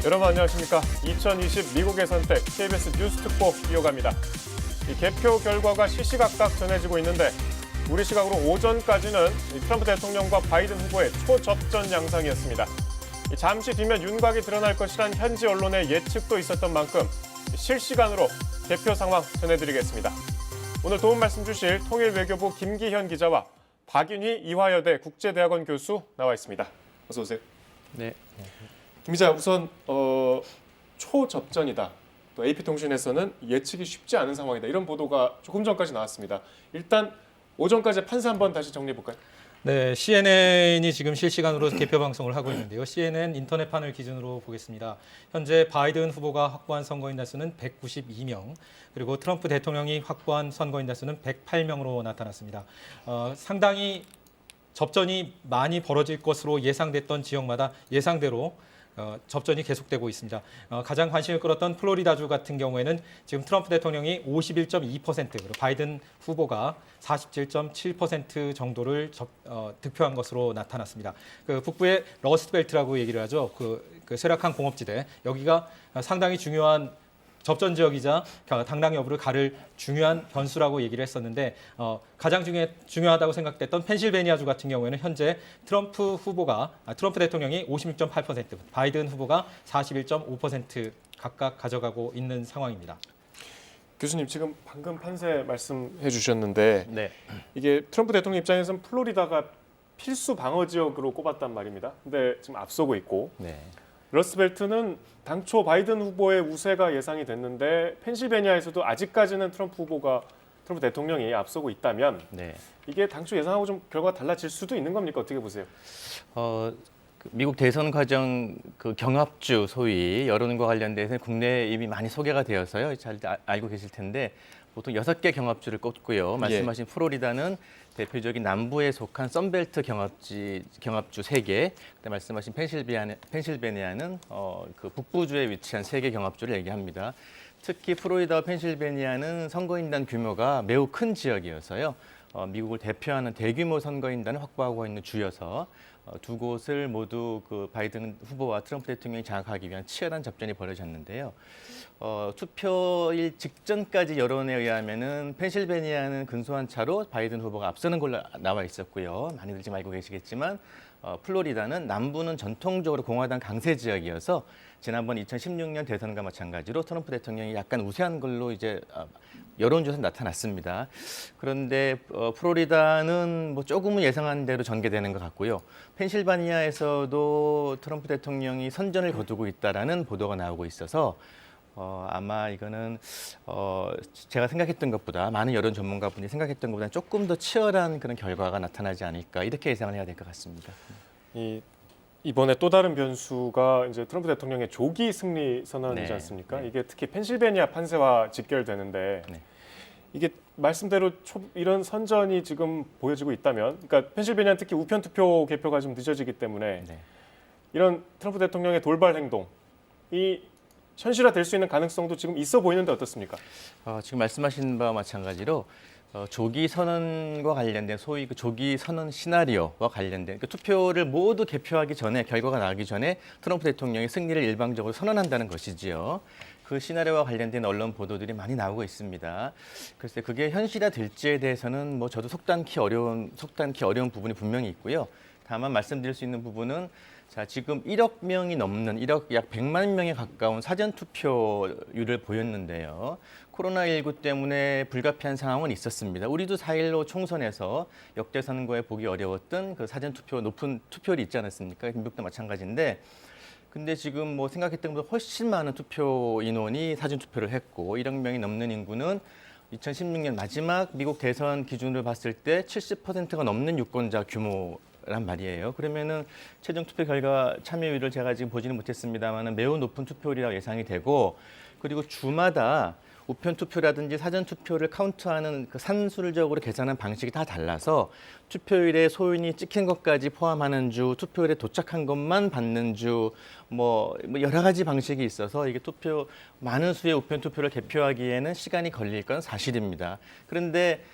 여러분 안녕하십니까? 2020 미국의 선택 KBS 뉴스 특보 이어갑니다. 이 개표 결과가 시시각각 전해지고 있는데 우리 시각으로 오전까지는 트럼프 대통령과 바이든 후보의 초접전 양상이었습니다. 잠시 뒤면 윤곽이 드러날 것이란 현지 언론의 예측도 있었던 만큼 실시간으로 개표 상황 전해드리겠습니다. 오늘 도움 말씀 주실 통일외교부 김기현 기자와 박윤희 이화여대 국제대학원 교수 나와 있습니다. 어서 오세요. 네. 김 기자, 우선 초접전이다. 또 AP통신에서는 예측이 쉽지 않은 상황이다. 이런 보도가 조금 전까지 나왔습니다. 일단 오전까지 판세 한번 다시 정리해 볼까요? 네, CNN이 지금 실시간으로 개표 방송을 하고 있는데요. CNN 인터넷판을 기준으로 보겠습니다. 현재 바이든 후보가 확보한 선거인단 수는 192명, 그리고 트럼프 대통령이 확보한 선거인단 수는 108명으로 나타났습니다. 상당히 접전이 많이 벌어질 것으로 예상됐던 지역마다 예상대로 접전이 계속되고 있습니다. 가장 관심을 끌었던 플로리다주 같은 경우에는 지금 트럼프 대통령이 51.2%, 그리고 바이든 후보가 47.7% 정도를 득표한 것으로 나타났습니다. 그 북부의 러스트벨트라고 얘기를 하죠. 그 쇠락한 공업지대, 여기가 상당히 중요한 접전 지역이자 당락 여부를 가를 중요한 변수라고 얘기를 했었는데 가장 중요하다고 생각됐던 펜실베니아주 같은 경우에는 현재 트럼프 대통령이 56.8%, 바이든 후보가 41.5% 각각 가져가고 있는 상황입니다. 교수님, 지금 방금 판세 말씀해 주셨는데 네. 이게 트럼프 대통령 입장에서는 플로리다가 필수 방어 지역으로 꼽았단 말입니다. 근데 지금 앞서고 있고 네. 러스트벨트는 당초 바이든 후보의 우세가 예상이 됐는데 펜실베니아에서도 아직까지는 트럼프 대통령이 앞서고 있다면 네. 이게 당초 예상하고 좀 결과가 달라질 수도 있는 겁니까? 어떻게 보세요? 미국 대선 과정 그 경합주 소위 여론과 관련돼서 국내에 이미 많이 소개가 되어서요. 잘 알고 계실 텐데 보통 6개 경합주를 꼽고요. 말씀하신 플로리다는 대표적인 남부에 속한 썬벨트 경합주 3개, 그다음에 말씀하신 펜실베니아는 그 북부주에 위치한 3개 경합주를 얘기합니다. 특히 플로리다와 펜실베니아는 선거인단 규모가 매우 큰 지역이어서요. 미국을 대표하는 대규모 선거인단을 확보하고 있는 주여서 두 곳을 모두 그 바이든 후보와 트럼프 대통령이 장악하기 위한 치열한 접전이 벌어졌는데요. 투표일 직전까지 여론에 의하면은 펜실베니아는 근소한 차로 바이든 후보가 앞서는 걸로 나와 있었고요. 많이들 지금 알고 계시겠지만 플로리다는 남부는 전통적으로 공화당 강세 지역이어서 지난번 2016년 대선과 마찬가지로 트럼프 대통령이 약간 우세한 걸로 이제 여론조사 나타났습니다. 그런데 플로리다는 뭐 조금은 예상한 대로 전개되는 것 같고요. 펜실바니아에서도 트럼프 대통령이 선전을 거두고 있다라는 보도가 나오고 있어서 아마 이거는 제가 생각했던 것보다 많은 여론 전문가분이 생각했던 것보다 조금 더 치열한 그런 결과가 나타나지 않을까 이렇게 예상을 해야 될 것 같습니다. 이번에 또 다른 변수가 이제 트럼프 대통령의 조기 승리 선언이지 네. 않습니까? 네. 이게 특히 펜실베니아 판세와 직결되는데 네. 이게 말씀대로 이런 선전이 지금 보여지고 있다면, 그러니까 펜실베니아는 특히 우편 투표 개표가 좀 늦어지기 때문에 네. 이런 트럼프 대통령의 돌발 행동이 현실화될 수 있는 가능성도 지금 있어 보이는데 어떻습니까? 지금 말씀하신 바와 마찬가지로 조기 선언과 관련된 소위 그 조기 선언 시나리오와 관련된 그 투표를 모두 개표하기 전에 결과가 나기 전에 트럼프 대통령이 승리를 일방적으로 선언한다는 것이지요. 그 시나리오와 관련된 언론 보도들이 많이 나오고 있습니다. 글쎄 그게 현실화될지에 대해서는 뭐 저도 속단키 어려운 부분이 분명히 있고요. 다만 말씀드릴 수 있는 부분은 자, 지금 1억 명이 넘는 약 100만 명에 가까운 사전 투표율을 보였는데요. 코로나19 때문에 불가피한 상황은 있었습니다. 우리도 4.15 총선에서 역대 선거에 보기 어려웠던 그 사전 투표 높은 투표율이 있지 않았습니까? 미국도 마찬가지인데 근데 지금 뭐 생각했던 것보다 훨씬 많은 투표 인원이 사전 투표를 했고 1억 명이 넘는 인구는 2016년 마지막 미국 대선 기준으로 봤을 때 70%가 넘는 유권자 규모란 말이에요. 그러면은 최종 투표 결과 참여율을 제가 지금 보지는 못했습니다만은 매우 높은 투표율이라고 예상이 되고 그리고 주마다 우편 투표라든지 사전 투표를 카운트하는 그 산술적으로 계산한 방식이 다 달라서 투표일에 소인이 찍힌 것까지 포함하는 주, 투표일에 도착한 것만 받는 주, 뭐 여러 가지 방식이 있어서 이게 많은 수의 우편 투표를 개표하기에는 시간이 걸릴 건 사실입니다. 그런데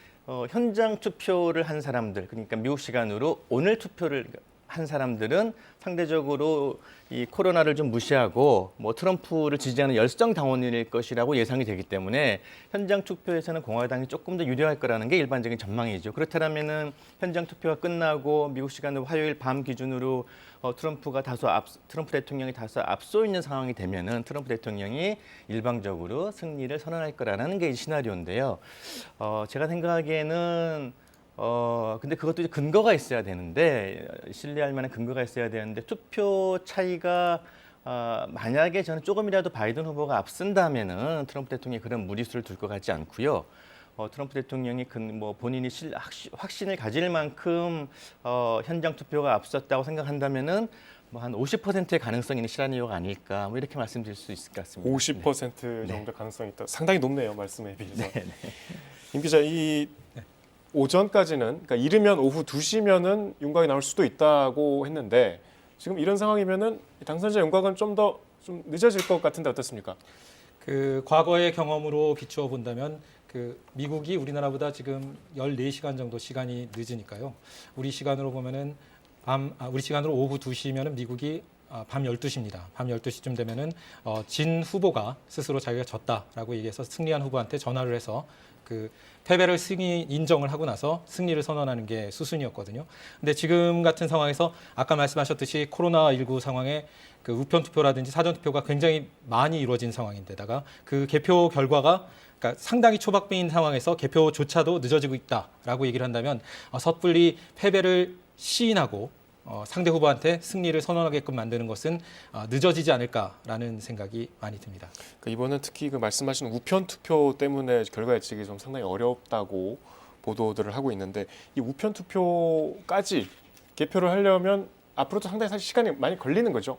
현장 투표를 한 사람들, 그러니까 미국 시간으로 오늘 투표를 한 사람들은 상대적으로 이 코로나를 좀 무시하고 뭐 트럼프를 지지하는 열성 당원일 것이라고 예상이 되기 때문에 현장 투표에서는 공화당이 조금 더 유리할 거라는 게 일반적인 전망이죠. 그렇다면은 현장 투표가 끝나고 미국 시간으로 화요일 밤 기준으로 트럼프 대통령이 다소 앞서 있는 상황이 되면은 트럼프 대통령이 일방적으로 승리를 선언할 거라는 게 시나리오인데요. 제가 생각하기에는 근데 그것도 이제 근거가 있어야 되는데, 신뢰할 만한 근거가 있어야 되는데, 투표 차이가, 만약에 저는 조금이라도 바이든 후보가 앞선다면은 트럼프 대통령이 그런 무리수를 둘 것 같지 않고요. 트럼프 대통령이 본인이 확신을 가질 만큼, 현장 투표가 앞섰다고 생각한다면은 뭐 한 50%의 가능성이 있는 시나리오가 아닐까, 뭐 이렇게 말씀드릴 수 있을 것 같습니다. 50% 네. 정도 가능성이 있다. 상당히 높네요, 말씀에 비해서. 네, 네. 임 기자, 이 오전까지는, 그러니까 이르면 오후 2시면은 윤곽이 나올 수도 있다고 했는데 지금 이런 상황이면은 당선자 윤곽은 좀 늦어질 것 같은데 어떻습니까? 그 과거의 경험으로 비추어 본다면 그 미국이 우리나라보다 지금 14시간 정도 시간이 늦으니까요. 우리 시간으로 보면은 우리 시간으로 오후 2시면은 미국이 밤 12시입니다. 밤 12시쯤 되면은 진 후보가 스스로 자기가 졌다라고 얘기해서 승리한 후보한테 전화를 해서 그 패배를 인정을 하고 나서 승리를 선언하는 게 수순이었거든요. 근데 지금 같은 상황에서 아까 말씀하셨듯이 코로나19 상황에 그 우편 투표라든지 사전 투표가 굉장히 많이 이루어진 상황인데다가 그 개표 결과가 그러니까 상당히 초박빙인 상황에서 개표조차도 늦어지고 있다라고 얘기를 한다면 섣불리 패배를 시인하고 상대 후보한테 승리를 선언하게끔 만드는 것은 늦어지지 않을까라는 생각이 많이 듭니다. 그러니까 이번은 특히 그 말씀하신 우편 투표 때문에 결과 예측이 좀 상당히 어렵다고 보도들을 하고 있는데 이 우편 투표까지 개표를 하려면 앞으로도 상당히 사실 시간이 많이 걸리는 거죠.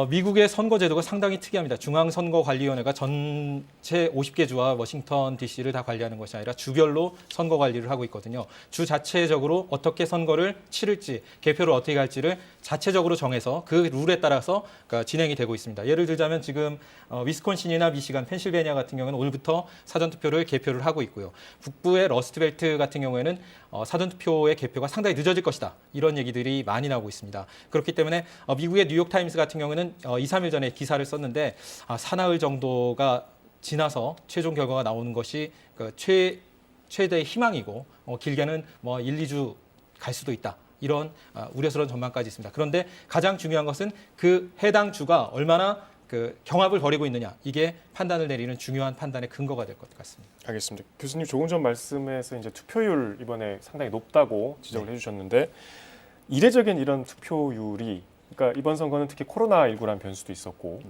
미국의 선거 제도가 상당히 특이합니다. 중앙선거관리위원회가 전체 50개 주와 워싱턴 DC를 다 관리하는 것이 아니라 주별로 선거 관리를 하고 있거든요. 주 자체적으로 어떻게 선거를 치를지, 개표를 어떻게 할지를 자체적으로 정해서 그 룰에 따라서 진행이 되고 있습니다. 예를 들자면 지금 위스콘신이나 미시간, 펜실베니아 같은 경우는 오늘부터 사전투표를 개표를 하고 있고요. 북부의 러스트벨트 같은 경우에는 사전투표의 개표가 상당히 늦어질 것이다. 이런 얘기들이 많이 나오고 있습니다. 그렇기 때문에 미국의 뉴욕타임스 같은 경우는 2, 3일 전에 기사를 썼는데 사나흘 정도가 지나서 최종 결과가 나오는 것이 최대의 희망이고 길게는 뭐 1, 2주 갈 수도 있다. 이런 우려스러운 전망까지 있습니다. 그런데 가장 중요한 것은 그 해당 주가 얼마나 그 경합을 벌이고 있느냐. 이게 판단을 내리는 중요한 판단의 근거가 될 것 같습니다. 알겠습니다. 교수님 조금 전 말씀에서 이제 투표율 이번에 상당히 높다고 지적을 해주셨는데 이례적인 이런 투표율이 그러니까 이번 선거는 특히 코로나19라는 변수도 있었고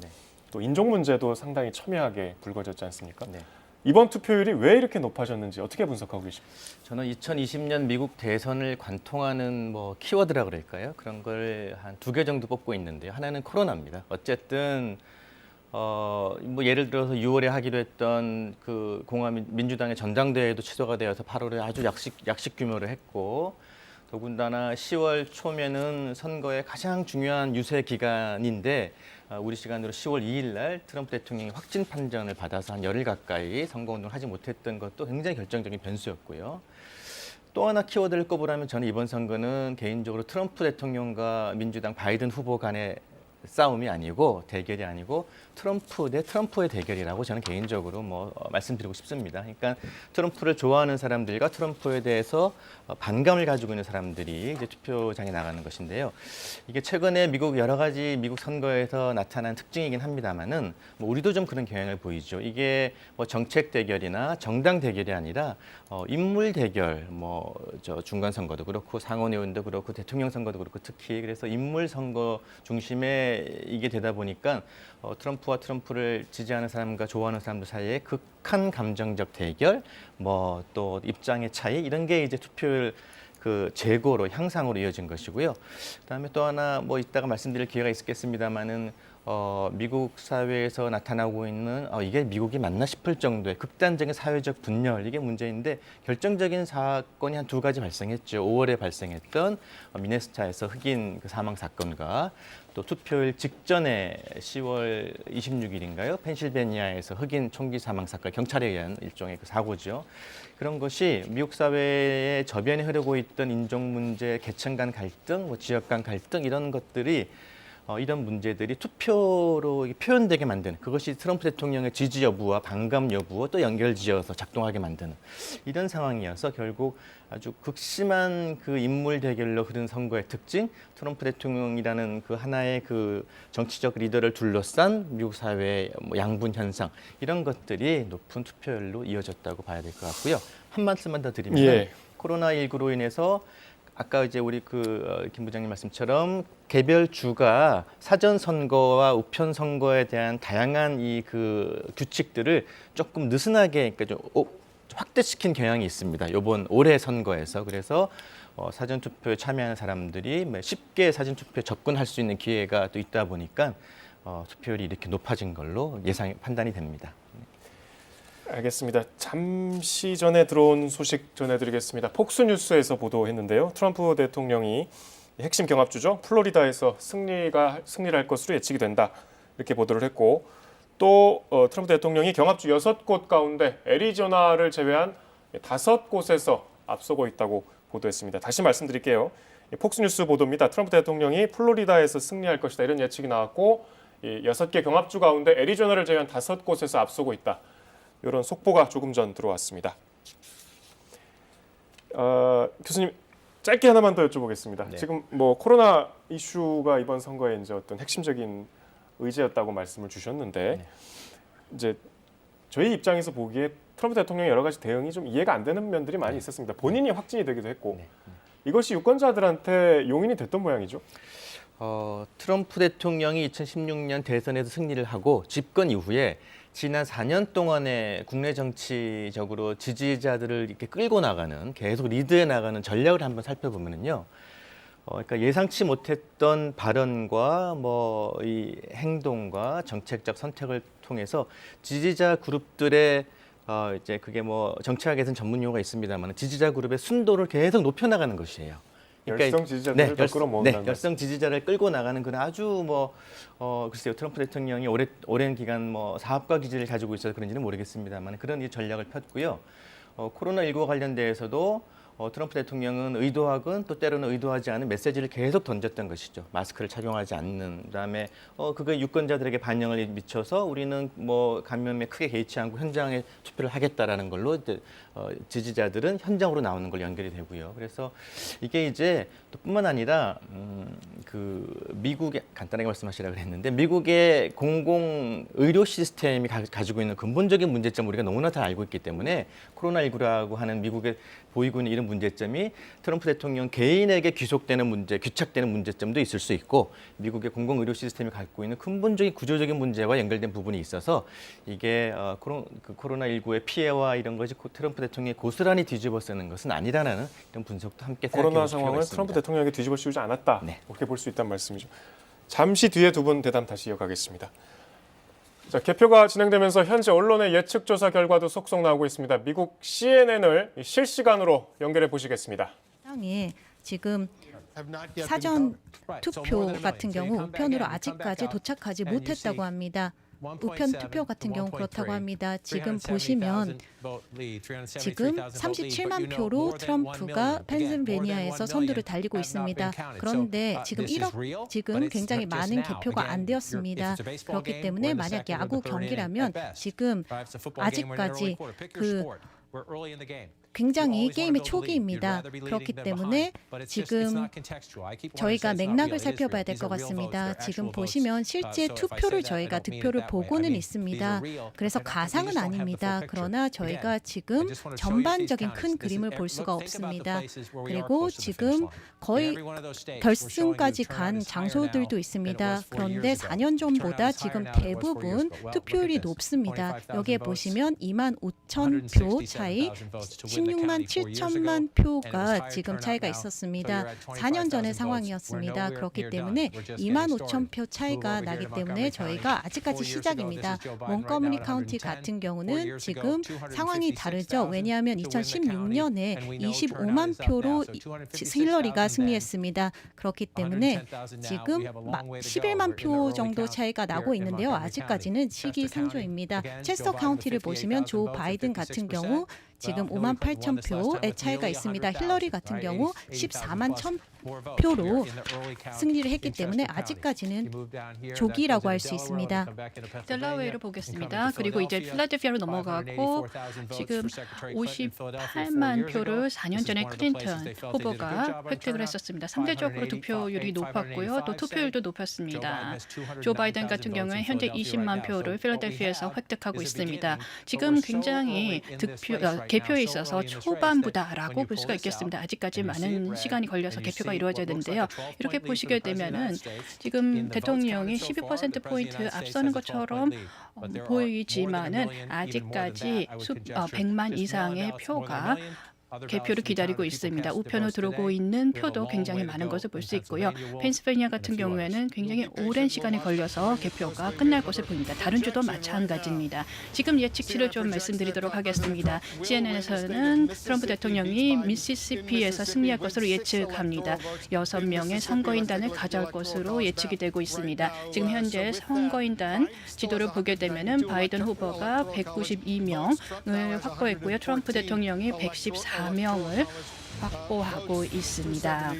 또 인종 문제도 상당히 첨예하게 불거졌지 않습니까? 네. 이번 투표율이 왜 이렇게 높아졌는지 어떻게 분석하고 계십니까? 저는 2020년 미국 대선을 관통하는 뭐 키워드라 그럴까요? 그런 걸 한 2개 정도 뽑고 있는데요. 하나는 코로나입니다. 어쨌든 뭐 예를 들어서 6월에 하기로 했던 그 민주당의 전당대회도 취소가 되어서 8월에 아주 약식 규모를 했고 더군다나 10월 초면은 선거의 가장 중요한 유세 기간인데 우리 시간으로 10월 2일 날 트럼프 대통령이 확진 판정을 받아서 한 열흘 가까이 선거운동을 하지 못했던 것도 굉장히 결정적인 변수였고요. 또 하나 키워드를 꼽으라면 저는 이번 선거는 개인적으로 트럼프 대통령과 민주당 바이든 후보 간의 싸움이 아니고 대결이 아니고 트럼프 대 트럼프의 대결이라고 저는 개인적으로 말씀드리고 싶습니다. 그러니까 트럼프를 좋아하는 사람들과 트럼프에 대해서 반감을 가지고 있는 사람들이 이제 투표장에 나가는 것인데요. 이게 최근에 여러 가지 미국 선거에서 나타난 특징이긴 합니다만은 우리도 좀 그런 경향을 보이죠. 이게 정책 대결이나 정당 대결이 아니라 인물 대결, 중간 선거도 그렇고 상원 의원도 그렇고 대통령 선거도 그렇고 특히 그래서 인물 선거 중심에 이게 되다 보니까 트럼프와 트럼프를 지지하는 사람과 좋아하는 사람들 사이에 극한 감정적 대결, 또 입장의 차이 이런 게 이제 투표율 그 재고로 향상으로 이어진 것이고요. 그다음에 또 하나 이따가 말씀드릴 기회가 있겠습니다만은 미국 사회에서 나타나고 있는 이게 미국이 맞나 싶을 정도의 극단적인 사회적 분열 이게 문제인데 결정적인 사건이 한 두 가지 발생했죠. 5월에 발생했던 미네소타에서 흑인 그 사망 사건과 또 투표일 직전에 10월 26일인가요? 펜실베니아에서 흑인 총기 사망 사건, 경찰에 의한 일종의 그 사고죠. 그런 것이 미국 사회에 저변에 흐르고 있던 인종 문제, 계층 간 갈등, 뭐 지역 간 갈등 이런 것들이 이런 문제들이 투표로 표현되게 만드는 그것이 트럼프 대통령의 지지 여부와 반감 여부와 또 연결지어서 작동하게 만드는 이런 상황이어서 결국 아주 극심한 그 인물 대결로 흐른 선거의 특징, 트럼프 대통령이라는 그 하나의 그 정치적 리더를 둘러싼 미국 사회의 뭐 양분 현상 이런 것들이 높은 투표율로 이어졌다고 봐야 될 것 같고요. 한 말씀만 더 드리면 예. 코로나19로 인해서 아까 이제 우리 김 부장님 말씀처럼 개별 주가 사전 선거와 우편 선거에 대한 다양한 이 그 규칙들을 조금 느슨하게 그러니까 좀 확대시킨 경향이 있습니다. 이번 올해 선거에서 그래서 사전 투표에 참여하는 사람들이 쉽게 사전 투표에 접근할 수 있는 기회가 또 있다 보니까 투표율이 이렇게 높아진 걸로 판단이 됩니다. 알겠습니다. 잠시 전에 들어온 소식 전해드리겠습니다. 폭스뉴스에서 보도했는데요. 트럼프 대통령이 핵심 경합주죠. 플로리다에서 승리를 할 것으로 예측이 된다. 이렇게 보도를 했고 또 트럼프 대통령이 경합주 6곳 가운데 애리조나를 제외한 5곳에서 앞서고 있다고 보도했습니다. 다시 말씀드릴게요. 폭스뉴스 보도입니다. 트럼프 대통령이 플로리다에서 승리할 것이다. 이런 예측이 나왔고 6개 경합주 가운데 애리조나를 제외한 5곳에서 앞서고 있다. 이런 속보가 조금 전 들어왔습니다. 교수님 짧게 하나만 더 여쭤보겠습니다. 네. 지금 뭐 코로나 이슈가 이번 선거의 이제 어떤 핵심적인 의제였다고 말씀을 주셨는데 네. 이제 저희 입장에서 보기에 트럼프 대통령의 여러 가지 대응이 좀 이해가 안 되는 면들이 많이 있었습니다. 본인이 확진이 되기도 했고 이것이 유권자들한테 용인이 됐던 모양이죠. 트럼프 대통령이 2016년 대선에서 승리를 하고 집권 이후에 지난 4년 동안의 국내 정치적으로 지지자들을 이렇게 끌고 나가는 계속 리드해 나가는 전략을 한번 살펴보면요. 그러니까 예상치 못했던 발언과 뭐 이 행동과 정책적 선택을 통해서 지지자 그룹들의 이제 그게 뭐 정치학에서는 전문 용어가 있습니다만 지지자 그룹의 순도를 계속 높여 나가는 것이에요. 열성 지지자들을 더 끌어모은다는 열성 지지자를 끌고 나가는 그런 아주 글쎄요 트럼프 대통령이 오랜 기간 사업가 기질을 가지고 있어서 그런지는 모르겠습니다만 그런 전략을 폈고요. 코로나19와 관련돼서도 트럼프 대통령은 의도하건 또 때로는 의도하지 않은 메시지를 계속 던졌던 것이죠. 마스크를 착용하지 않는 그다음에 그게 유권자들에게 반영을 미쳐서 우리는 감염에 크게 개의치 않고 현장에 투표를 하겠다라는 걸로 지지자들은 현장으로 나오는 걸 연결이 되고요. 그래서 이게 이제 또 뿐만 아니라 그 미국의 간단하게 말씀하시라고 했는데 미국의 공공 의료 시스템이 가지고 있는 근본적인 문제점 우리가 너무나 다 알고 있기 때문에 코로나19라고 하는 미국의 보이고 있는 이런 문제점이 트럼프 대통령 개인에게 귀속되는 문제, 규착되는 문제점도 있을 수 있고 미국의 공공 의료 시스템이 갖고 있는 근본적인 구조적인 문제와 연결된 부분이 있어서 이게 코로나19의 피해와 이런 것이 트럼프 대통령이 고스란히 뒤집어 쓰는 것은 아니라는 이런 분석도 함께 코로나 생각해 볼 필요가 상황을 있습니다. 트럼프 대통령에게 뒤집어 씌우지 않았다. 네. 그렇게 볼 수 있다는 말씀이죠. 잠시 뒤에 두 분 대담 다시 이어가겠습니다. 자, 개표가 진행되면서 현재 언론의 예측 조사 결과도 속속 나오고 있습니다. 미국 CNN을 실시간으로 연결해 보시겠습니다. 상에 지금 사전 투표 같은 경우 우편으로 아직까지 도착하지 못했다고 합니다. 우편 투표 같은 경우 그렇다고 합니다. 지금 보시면 지금 37만 표로 트럼프가 펜실베니아에서 선두를 달리고 있습니다. 그런데 지금 굉장히 많은 개표가 안 되었습니다. 그렇기 때문에 만약 야구 경기라면 지금 아직까지 굉장히 게임의 초기입니다. 그렇기 때문에 지금 저희가 맥락을 살펴봐야 될 것 같습니다. 지금 보시면 실제 투표를 저희가 득표를 보고는 있습니다. 그래서 가상은 아닙니다. 그러나 저희가 지금 전반적인 큰 그림을 볼 수가 없습니다. 그리고 지금 거의 결승까지 간 장소들도 있습니다. 그런데 4년 전보다 지금 대부분 투표율이 높습니다. 여기에 보시면 2만 5천 표 차이, 16만 7천만 표가 지금 차이가 있었습니다. 4년 전의 상황이었습니다. 그렇기 때문에 2만 5천 표 차이가 나기 때문에 저희가 아직까지 시작입니다. 몬거머리 카운티 같은 경우는 지금 상황이 다르죠. 왜냐하면 2016년에 25만 표로 힐러리가 승리했습니다. 그렇기 때문에 지금 11만 표 정도 차이가 나고 있는데요. 아직까지는 시기상조입니다. 체스터 카운티를 보시면 조 바이든 같은 경우 지금 5만 8천 표의 차이가 있습니다. 힐러리 같은 경우 14만 1천 표로 승리를 했기 때문에 아직까지는 조기라고 할 수 있습니다. 델라웨이를 보겠습니다. 그리고 이제 필라델피아로 넘어가고 지금 58만 표를 4년 전에 클린턴 후보가 획득을 했었습니다. 상대적으로 득표율이 높았고요. 또 투표율도 높았습니다. 조 바이든 같은 경우에 현재 20만 표를 필라델피아에서 획득하고 있습니다. 지금 굉장히 개표에 있어서 초반부다라고 볼 수가 있겠습니다. 아직까지 많은 시간이 걸려서 개표가 이루어져야 되는데요. 이렇게 보시게 되면은 지금 대통령이 12%포인트 앞서는 것처럼 보이지만은 아직까지 100만 이상의 표가 개표를 기다리고 있습니다. 우편으로 들어오고 있는 표도 굉장히 많은 것을 볼 수 있고요. 펜실베니아 같은 경우에는 굉장히 오랜 시간이 걸려서 개표가 끝날 것을 보입니다. 다른 주도 마찬가지입니다. 지금 예측치를 좀 말씀드리도록 하겠습니다. CNN에서는 트럼프 대통령이 미시시피에서 승리할 것으로 예측합니다. 6명의 선거인단을 가져올 것으로 예측이 되고 있습니다. 지금 현재 선거인단 지도를 보게 되면은 바이든 후보가 192명을 확보했고요. 트럼프 대통령이 114명을 확보하고 있습니다.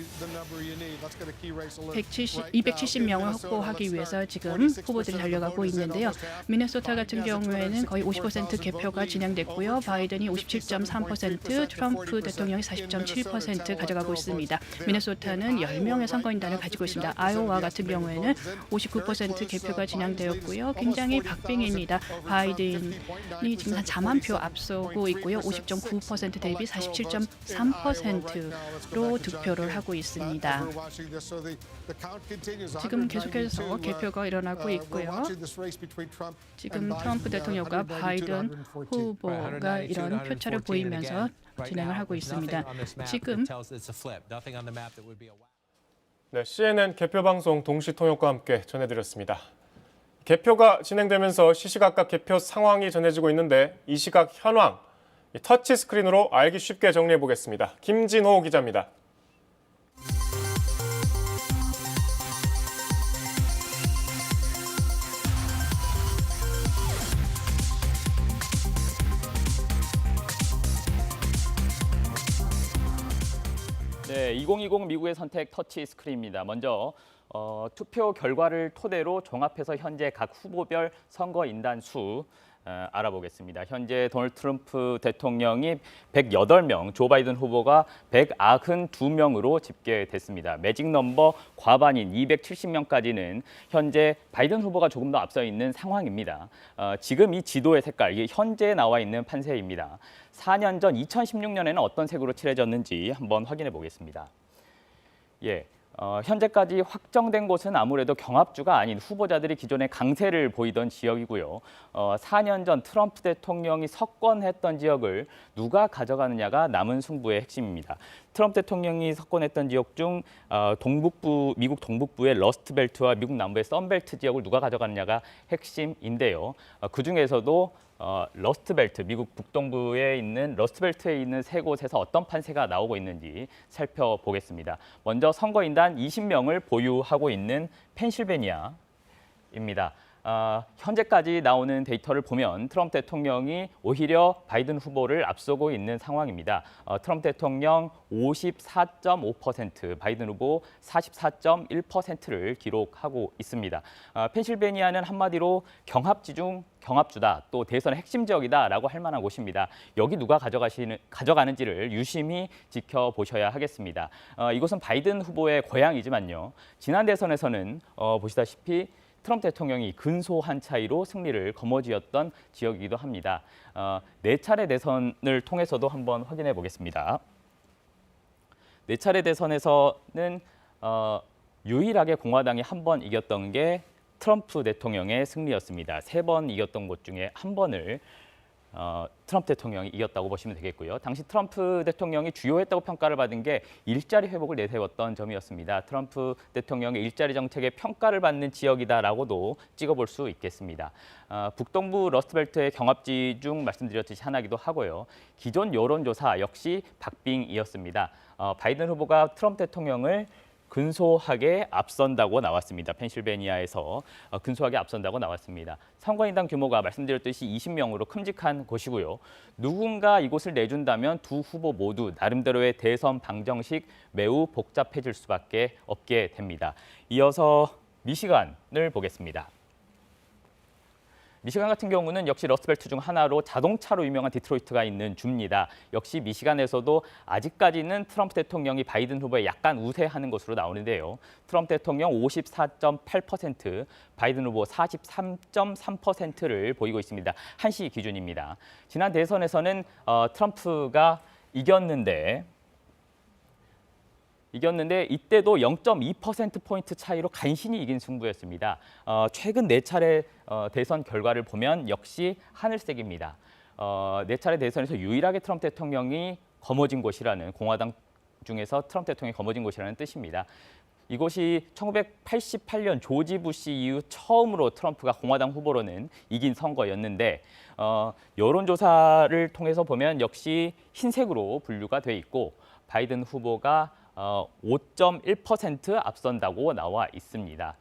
270명을 확보하기 위해서 지금 후보들이 달려가고 있는데요. 미네소타 같은 경우에는 거의 50% 개표가 진행됐고요. 바이든이 57.3%, 트럼프 대통령이 40.7% 가져가고 있습니다. 미네소타는 10명의 선거인단을 가지고 있습니다. 아이오와 같은 경우에는 59% 개표가 진행되었고요. 굉장히 박빙입니다. 바이든이 지금 한 4만 표 앞서고 있고요. 50.9% 대비 47.3%로 득표를 하고 있습니다. 지금 계속해서 개표가 일어나고 있고요. 지금 트럼프 대통령과 바이든 후보가 이런 표차를 보이면서 진행을 하고 있습니다. 지금 네, CNN 개표 방송 동시 통역과 함께 전해드렸습니다. 개표가 진행되면서 시시각각 개표 상황이 전해지고 있는데 이 시각 현황 터치 스크린으로 알기 쉽게 정리해 보겠습니다. 김진호 기자입니다. 네, 2020 미국의 선택 터치 스크린입니다. 먼저 투표 결과를 토대로 종합해서 현재 각 후보별 선거 인단 수 알아보겠습니다. 현재 도널드 트럼프 대통령이 108명, 조 바이든 후보가 192명으로 집계됐습니다. 매직 넘버 과반인 270명까지는 현재 바이든 후보가 조금 더 앞서 있는 상황입니다. 지금 이 지도의 색깔, 이게 현재 나와 있는 판세입니다. 4년 전 2016년에는 어떤 색으로 칠해졌는지 한번 확인해 보겠습니다. 현재까지 확정된 곳은 아무래도 경합주가 아닌 후보자들이 기존에 강세를 보이던 지역이고요. 4년 전 트럼프 대통령이 석권했던 지역을 누가 가져가느냐가 남은 승부의 핵심입니다. 트럼프 대통령이 석권했던 지역 중 미국 동북부의 러스트벨트와 미국 남부의 썬벨트 지역을 누가 가져가느냐가 핵심인데요. 그중에서도 러스트벨트, 미국 북동부에 있는 러스트벨트에 있는 세 곳에서 어떤 판세가 나오고 있는지 살펴보겠습니다. 먼저 선거인단 20명을 보유하고 있는 펜실베니아입니다. 현재까지 나오는 데이터를 보면 트럼프 대통령이 오히려 바이든 후보를 앞서고 있는 상황입니다. 트럼프 대통령 54.5%, 바이든 후보 44.1%를 기록하고 있습니다. 펜실베니아는 한마디로 경합지 중 경합주다, 또 대선의 핵심 지역이다라고 할 만한 곳입니다. 여기 누가 가져가는지를 유심히 지켜보셔야 하겠습니다. 이곳은 바이든 후보의 고향이지만요. 지난 대선에서는 보시다시피 트럼프 대통령이 근소한 차이로 승리를 거머쥐었던 지역이기도 합니다. 4차례 대선을 통해서도 한번 확인해 보겠습니다. 4차례 대선에서는 유일하게 공화당이 한 번 이겼던 게 트럼프 대통령의 승리였습니다. 3번 이겼던 곳 중에 한 번을 트럼프 대통령이 이겼다고 보시면 되겠고요. 당시 트럼프 대통령이 주요했다고 평가를 받은 게 일자리 회복을 내세웠던 점이었습니다. 트럼프 대통령의 일자리 정책에 평가를 받는 지역이다라고도 찍어볼 수 있겠습니다. 북동부 러스트벨트의 경합지 중 말씀드렸듯이 하나이기도 하고요. 기존 여론조사 역시 박빙이었습니다. 바이든 후보가 트럼프 대통령을 근소하게 앞선다고 나왔습니다. 펜실베니아에서 근소하게 앞선다고 나왔습니다. 선거인단 규모가 말씀드렸듯이 20명으로 큼직한 곳이고요. 누군가 이곳을 내준다면 두 후보 모두 나름대로의 대선 방정식 매우 복잡해질 수밖에 없게 됩니다. 이어서 미시간을 보겠습니다. 미시간 같은 경우는 역시 러스트벨트 중 하나로 자동차로 유명한 디트로이트가 있는 주입니다. 역시 미시간에서도 아직까지는 트럼프 대통령이 바이든 후보에 약간 우세하는 것으로 나오는데요. 트럼프 대통령 54.8%, 바이든 후보 43.3%를 보이고 있습니다. 한시 기준입니다. 지난 대선에서는 트럼프가 이겼는데 이때도 0.2%포인트 차이로 간신히 이긴 승부였습니다. 최근 4차례 대선 결과를 보면 역시 하늘색입니다. 4차례 대선에서 유일하게 트럼프 대통령이 거머쥔 곳이라는, 공화당 중에서 트럼프 대통령이 거머쥔 곳이라는 뜻입니다. 이곳이 1988년 조지 부시 이후 처음으로 트럼프가 공화당 후보로는 이긴 선거였는데 여론조사를 통해서 보면 역시 흰색으로 분류가 돼 있고 바이든 후보가 5.1% 앞선다고 나와 있습니다.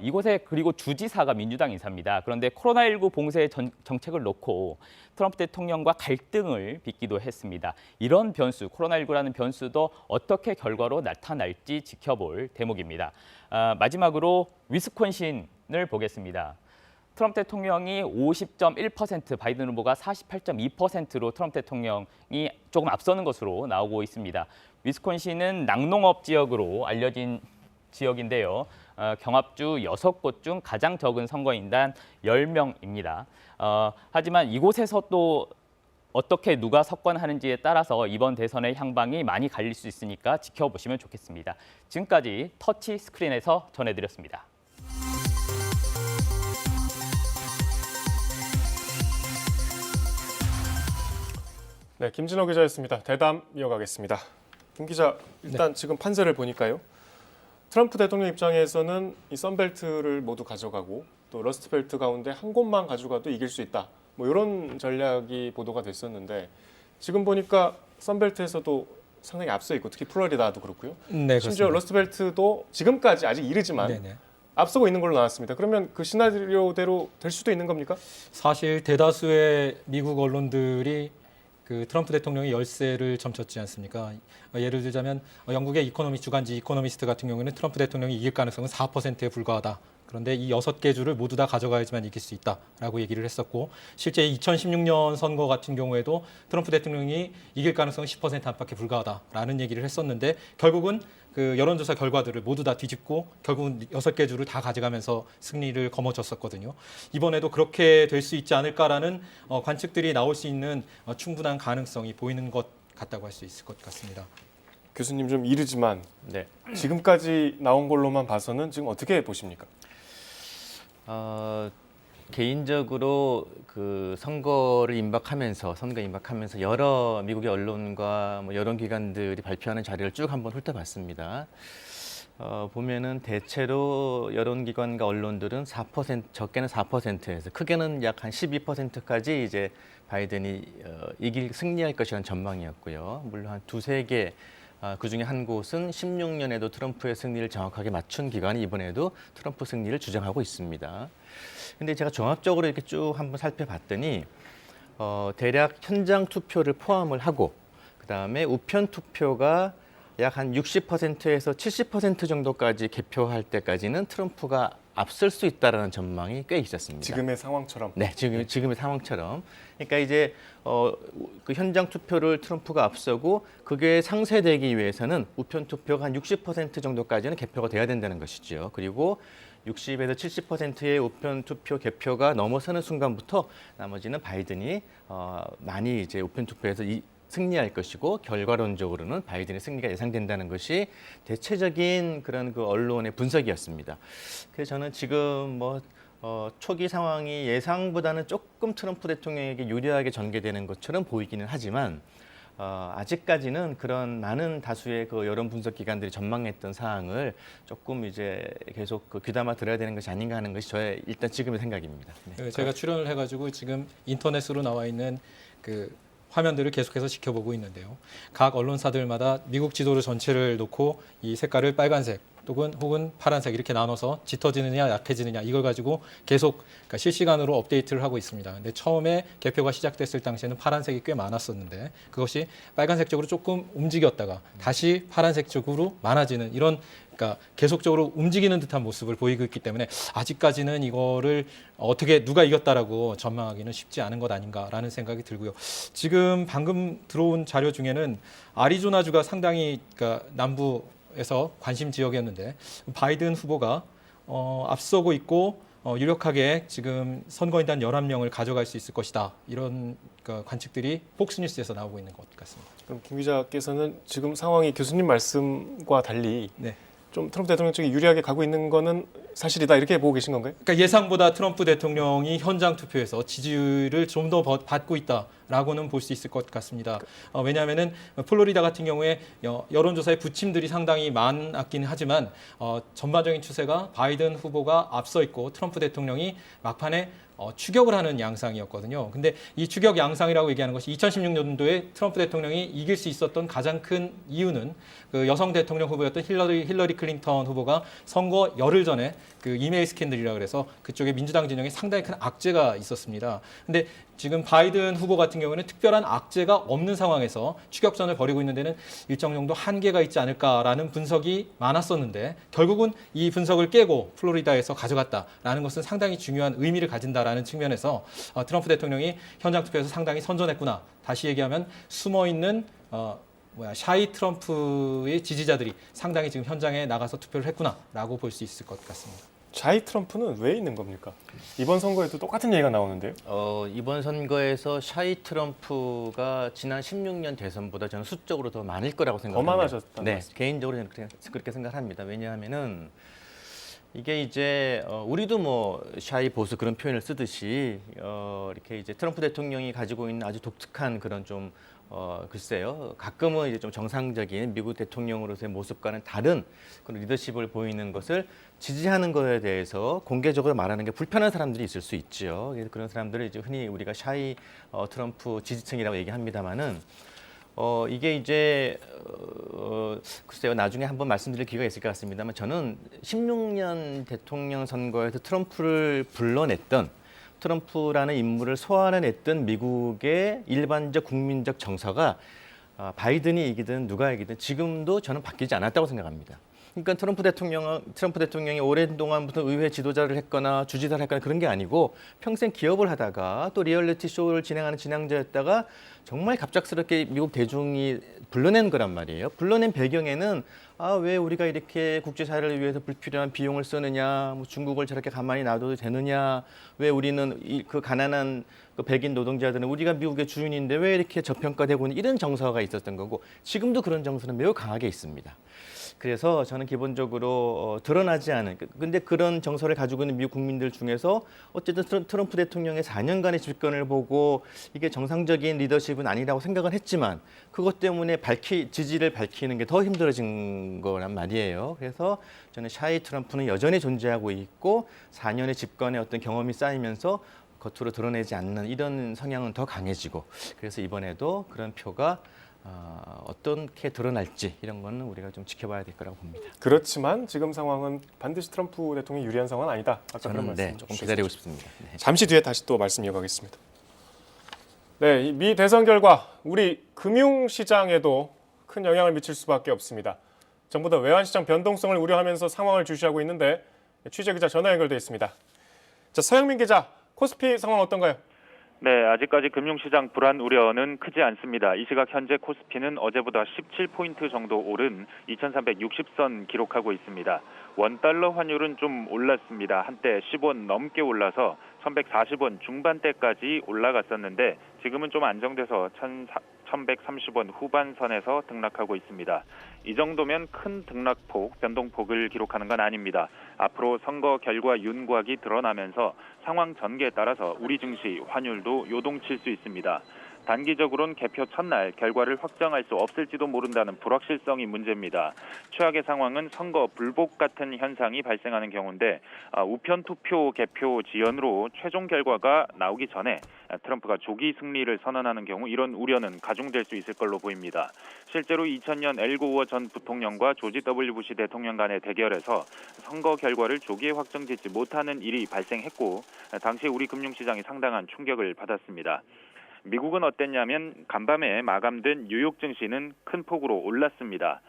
이곳에 그리고 주지사가 민주당 인사입니다. 그런데 코로나19 봉쇄 정책을 놓고 트럼프 대통령과 갈등을 빚기도 했습니다. 이런 변수, 코로나19라는 변수도 어떻게 결과로 나타날지 지켜볼 대목입니다. 마지막으로 위스콘신을 보겠습니다. 트럼프 대통령이 50.1%, 바이든 후보가 48.2%로 트럼프 대통령이 조금 앞서는 것으로 나오고 있습니다. 위스콘신은 낙농업 지역으로 알려진 지역인데요. 경합주 6곳 중 가장 적은 선거인단 10명입니다. 하지만 이곳에서 또 어떻게 누가 석권하는지에 따라서 이번 대선의 향방이 많이 갈릴 수 있으니까 지켜보시면 좋겠습니다. 지금까지 터치 스크린에서 전해드렸습니다. 네, 김진호 기자였습니다. 대담 이어가겠습니다. 김 기자, 일단 지금 판세를 보니까요. 트럼프 대통령 입장에서는 이 선벨트를 모두 가져가고 또 러스트벨트 가운데 한 곳만 가져가도 이길 수 있다. 뭐 이런 전략이 보도가 됐었는데 지금 보니까 선벨트에서도 상당히 앞서 있고 특히 플로리다도 그렇고요. 네, 심지어 그렇습니다. 러스트벨트도 지금까지 아직 이르지만 네네. 앞서고 있는 걸로 나왔습니다. 그러면 그 시나리오대로 될 수도 있는 겁니까? 사실 대다수의 미국 언론들이 그 트럼프 대통령의 열세를 점쳤지 않습니까? 예를 들자면 영국의 이코노미 주간지 이코노미스트 같은 경우에는 트럼프 대통령이 이길 가능성은 4%에 불과하다. 그런데 이 6개 주를 모두 다 가져가야지만 이길 수 있다라고 얘기를 했었고 실제 2016년 선거 같은 경우에도 트럼프 대통령이 이길 가능성은 10% 안팎에 불과하다라는 얘기를 했었는데 결국은 그 여론조사 결과들을 모두 다 뒤집고 결국은 6개 주를 다 가져가면서 승리를 거머쥐었었거든요. 이번에도 그렇게 될 수 있지 않을까라는 관측들이 나올 수 있는 충분한 가능성이 보이는 것 같다고 할 수 있을 것 같습니다. 교수님 좀 이르지만 네. 지금까지 나온 걸로만 봐서는 지금 어떻게 보십니까? 개인적으로 그 선거 임박하면서 여러 미국의 언론과 뭐 여론기관들이 발표하는 자료를 쭉 한번 훑어봤습니다. 보면은 대체로 여론기관과 언론들은 4%, 적게는 4%에서 크게는 약 한 12%까지 이제 바이든이 승리할 것이라는 전망이었고요. 물론 한 두세 개 그중에 한 곳은 16년에도 트럼프의 승리를 정확하게 맞춘 기관이 이번에도 트럼프 승리를 주장하고 있습니다. 근데 제가 종합적으로 이렇게 쭉 한번 살펴봤더니 대략 현장 투표를 포함을 하고 그다음에 우편 투표가 약 한 60%에서 70% 정도까지 개표할 때까지는 트럼프가 앞설 수 있다라는 전망이 꽤 있었습니다. 지금의 상황처럼. 네, 지금의 상황처럼. 그러니까 이제 그 현장 투표를 트럼프가 앞서고 그게 상쇄되기 위해서는 우편 투표가 한 60% 정도까지는 개표가 돼야 된다는 것이죠. 그리고 60에서 70%의 우편 투표 개표가 넘어서는 순간부터 나머지는 바이든이 많이 이제 우편 투표에서 승리할 것이고 결과론적으로는 바이든의 승리가 예상된다는 것이 대체적인 그런 그 언론의 분석이었습니다. 그래서 저는 지금 초기 상황이 예상보다는 조금 트럼프 대통령에게 유리하게 전개되는 것처럼 보이기는 하지만 아직까지는 그런 많은 다수의 그 여론 분석 기관들이 전망했던 사항을 조금 이제 계속 그 귀담아 들어야 되는 것이 아닌가 하는 것이 저의 일단 지금의 생각입니다. 네. 제가 출연을 해가지고 지금 인터넷으로 나와 있는 그 화면들을 계속해서 지켜보고 있는데요. 각 언론사들마다 미국 지도를 전체를 놓고 이 색깔을 빨간색 혹은 파란색 이렇게 나눠서 짙어지느냐 약해지느냐 이걸 가지고 계속 그러니까 실시간으로 업데이트를 하고 있습니다. 근데 처음에 개표가 시작됐을 당시에는 파란색이 꽤 많았었는데 그것이 빨간색 쪽으로 조금 움직였다가 다시 파란색 쪽으로 많아지는 이런 그러니까 계속적으로 움직이는 듯한 모습을 보이고 있기 때문에 아직까지는 이거를 어떻게 누가 이겼다라고 전망하기는 쉽지 않은 것 아닌가라는 생각이 들고요. 지금 방금 들어온 자료 중에는 아리조나주가 상당히 그러니까 남부에서 관심 지역이었는데 바이든 후보가 앞서고 있고 유력하게 지금 선거인단 11명을 가져갈 수 있을 것이다. 이런 그러니까 관측들이 폭스뉴스에서 나오고 있는 것 같습니다. 그럼 김 기자께서는 지금 상황이 교수님 말씀과 달리 네. 좀 트럼프 대통령 쪽이 유리하게 가고 있는 거는 사실이다 이렇게 보고 계신 건가요? 그러니까 예상보다 트럼프 대통령이 현장 투표에서 지지율을 좀 더 받고 있다라고는 볼 수 있을 것 같습니다. 왜냐하면은 플로리다 같은 경우에 여론조사의 부침들이 상당히 많았긴 하지만 전반적인 추세가 바이든 후보가 앞서 있고 트럼프 대통령이 막판에 추격을 하는 양상이었거든요. 근데 이 추격 양상이라고 얘기하는 것이 2016년도에 트럼프 대통령이 이길 수 있었던 가장 큰 이유는 그 여성 대통령 후보였던 힐러리 클린턴 후보가 선거 열흘 전에 그 이메일 스캔들이라고 해서 그쪽에 민주당 진영에 상당히 큰 악재가 있었습니다. 근데 지금 바이든 후보 같은 경우는 특별한 악재가 없는 상황에서 추격전을 벌이고 있는 데는 일정 정도 한계가 있지 않을까라는 분석이 많았었는데 결국은 이 분석을 깨고 플로리다에서 가져갔다라는 것은 상당히 중요한 의미를 가진다라는 측면에서 트럼프 대통령이 현장 투표에서 상당히 선전했구나. 다시 얘기하면 숨어있는 샤이 트럼프의 지지자들이 상당히 지금 현장에 나가서 투표를 했구나라고 볼 수 있을 것 같습니다. 샤이 트럼프는 왜 있는 겁니까? 이번 선거에도 똑같은 얘기가 나오는데요. 이번 선거에서 샤이 트럼프가 지난 16년 대선보다 저는 수적으로 더 많을 거라고 생각합니다. 더 많아졌다는 네, 말씀. 개인적으로 저는 그렇게 생각합니다. 왜냐하면은 이게 이제 우리도 뭐 샤이 보수 그런 표현을 쓰듯이 이렇게 이제 트럼프 대통령이 가지고 있는 아주 독특한 그런 좀 글쎄요. 가끔은 이제 좀 정상적인 미국 대통령으로서의 모습과는 다른 그런 리더십을 보이는 것을 지지하는 것에 대해서 공개적으로 말하는 게 불편한 사람들이 있을 수 있죠. 그래서 그런 사람들을 이제 흔히 우리가 샤이 트럼프 지지층이라고 얘기합니다만은 이게 이제 글쎄요. 나중에 한번 말씀드릴 기회가 있을 것 같습니다만 저는 16년 대통령 선거에서 트럼프를 불러냈던 트럼프라는 인물을 소환해냈던 미국의 일반적 국민적 정서가 바이든이 이기든 누가 이기든 지금도 저는 바뀌지 않았다고 생각합니다. 그러니까 트럼프 대통령이 오랜 동안부터 의회 지도자를 했거나 주지사를 했거나 그런 게 아니고 평생 기업을 하다가 또 리얼리티 쇼를 진행하는 진행자였다가 정말 갑작스럽게 미국 대중이 불러낸 거란 말이에요. 불러낸 배경에는 왜 우리가 이렇게 국제사회를 위해서 불필요한 비용을 쓰느냐, 뭐 중국을 저렇게 가만히 놔둬도 되느냐, 왜 우리는 그 가난한 그 백인 노동자들은 우리가 미국의 주인인데 왜 이렇게 저평가되고 있는 이런 정서가 있었던 거고 지금도 그런 정서는 매우 강하게 있습니다. 그래서 저는 기본적으로 드러나지 않은 근데 그런 정서를 가지고 있는 미국 국민들 중에서 어쨌든 트럼프 대통령의 4년간의 집권을 보고 이게 정상적인 리더십은 아니라고 생각은 했지만 그것 때문에 지지를 밝히는 게 더 힘들어진 거란 말이에요. 그래서 저는 샤이 트럼프는 여전히 존재하고 있고 4년의 집권의 어떤 경험이 쌓이면서 겉으로 드러내지 않는 이런 성향은 더 강해지고 그래서 이번에도 그런 표가 어떻게 드러날지 이런 거는 우리가 좀 지켜봐야 될 거라고 봅니다. 그렇지만 지금 상황은 반드시 트럼프 대통령이 유리한 상황은 아니다. 아까 그런 말씀 저는 조금 기다리고 싶습니다. 네. 잠시 뒤에 다시 또 말씀 이어가겠습니다. 네, 이 미 대선 결과 우리 금융시장에도 큰 영향을 미칠 수밖에 없습니다. 전부 다 외환시장 변동성을 우려하면서 상황을 주시하고 있는데 취재기자 전화 연결돼 있습니다. 자, 서영민 기자, 코스피 상황 어떤가요? 네, 아직까지 금융시장 불안 우려는 크지 않습니다. 이 시각 현재 코스피는 어제보다 17포인트 정도 오른 2360선 기록하고 있습니다. 원달러 환율은 좀 올랐습니다. 한때 10원 넘게 올라서 1140원 중반대까지 올라갔었는데 지금은 좀 안정돼서 1130원 후반선에서 등락하고 있습니다. 이 정도면 큰 등락폭, 변동폭을 기록하는 건 아닙니다. 앞으로 선거 결과 윤곽이 드러나면서 상황 전개에 따라서 우리 증시, 환율도 요동칠 수 있습니다. 단기적으로는 개표 첫날 결과를 확정할 수 없을지도 모른다는 불확실성이 문제입니다. 최악의 상황은 선거 불복 같은 현상이 발생하는 경우인데 우편 투표 개표 지연으로 최종 결과가 나오기 전에 트럼프가 조기 승리를 선언하는 경우 이런 우려는 가중될 수 있을 걸로 보입니다. 실제로 2000년 엘 고어 전 부통령과 조지 W 부시 대통령 간의 대결에서 선거 결과를 조기에 확정짓지 못하는 일이 발생했고 당시 우리 금융시장이 상당한 충격을 받았습니다. 미국은 어땠냐면 간밤에 마감된 뉴욕 증시는 큰 폭으로 올랐습니다.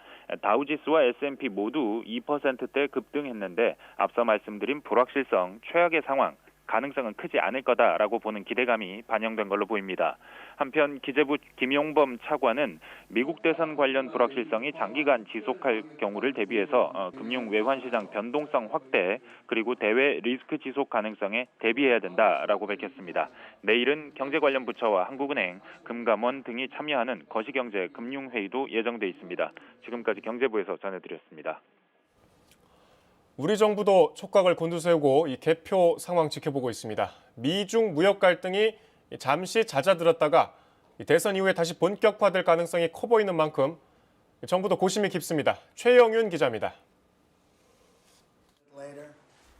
다우지수와 S&P 모두 2%대 급등했는데 앞서 말씀드린 불확실성, 최악의 상황, 가능성은 크지 않을 거다라고 보는 기대감이 반영된 걸로 보입니다. 한편 기재부 김용범 차관은 미국 대선 관련 불확실성이 장기간 지속할 경우를 대비해서 금융 외환시장 변동성 확대 그리고 대외 리스크 지속 가능성에 대비해야 된다라고 밝혔습니다. 내일은 경제 관련 부처와 한국은행, 금감원 등이 참여하는 거시경제 금융회의도 예정돼 있습니다. 지금까지 경제부에서 전해드렸습니다. 우리 정부도 촉각을 곤두세우고 이 개표 상황 지켜보고 있습니다. 미중 무역 갈등이 잠시 잦아들었다가 대선 이후에 다시 본격화될 가능성이 커 보이는 만큼 정부도 고심이 깊습니다. 최영윤 기자입니다.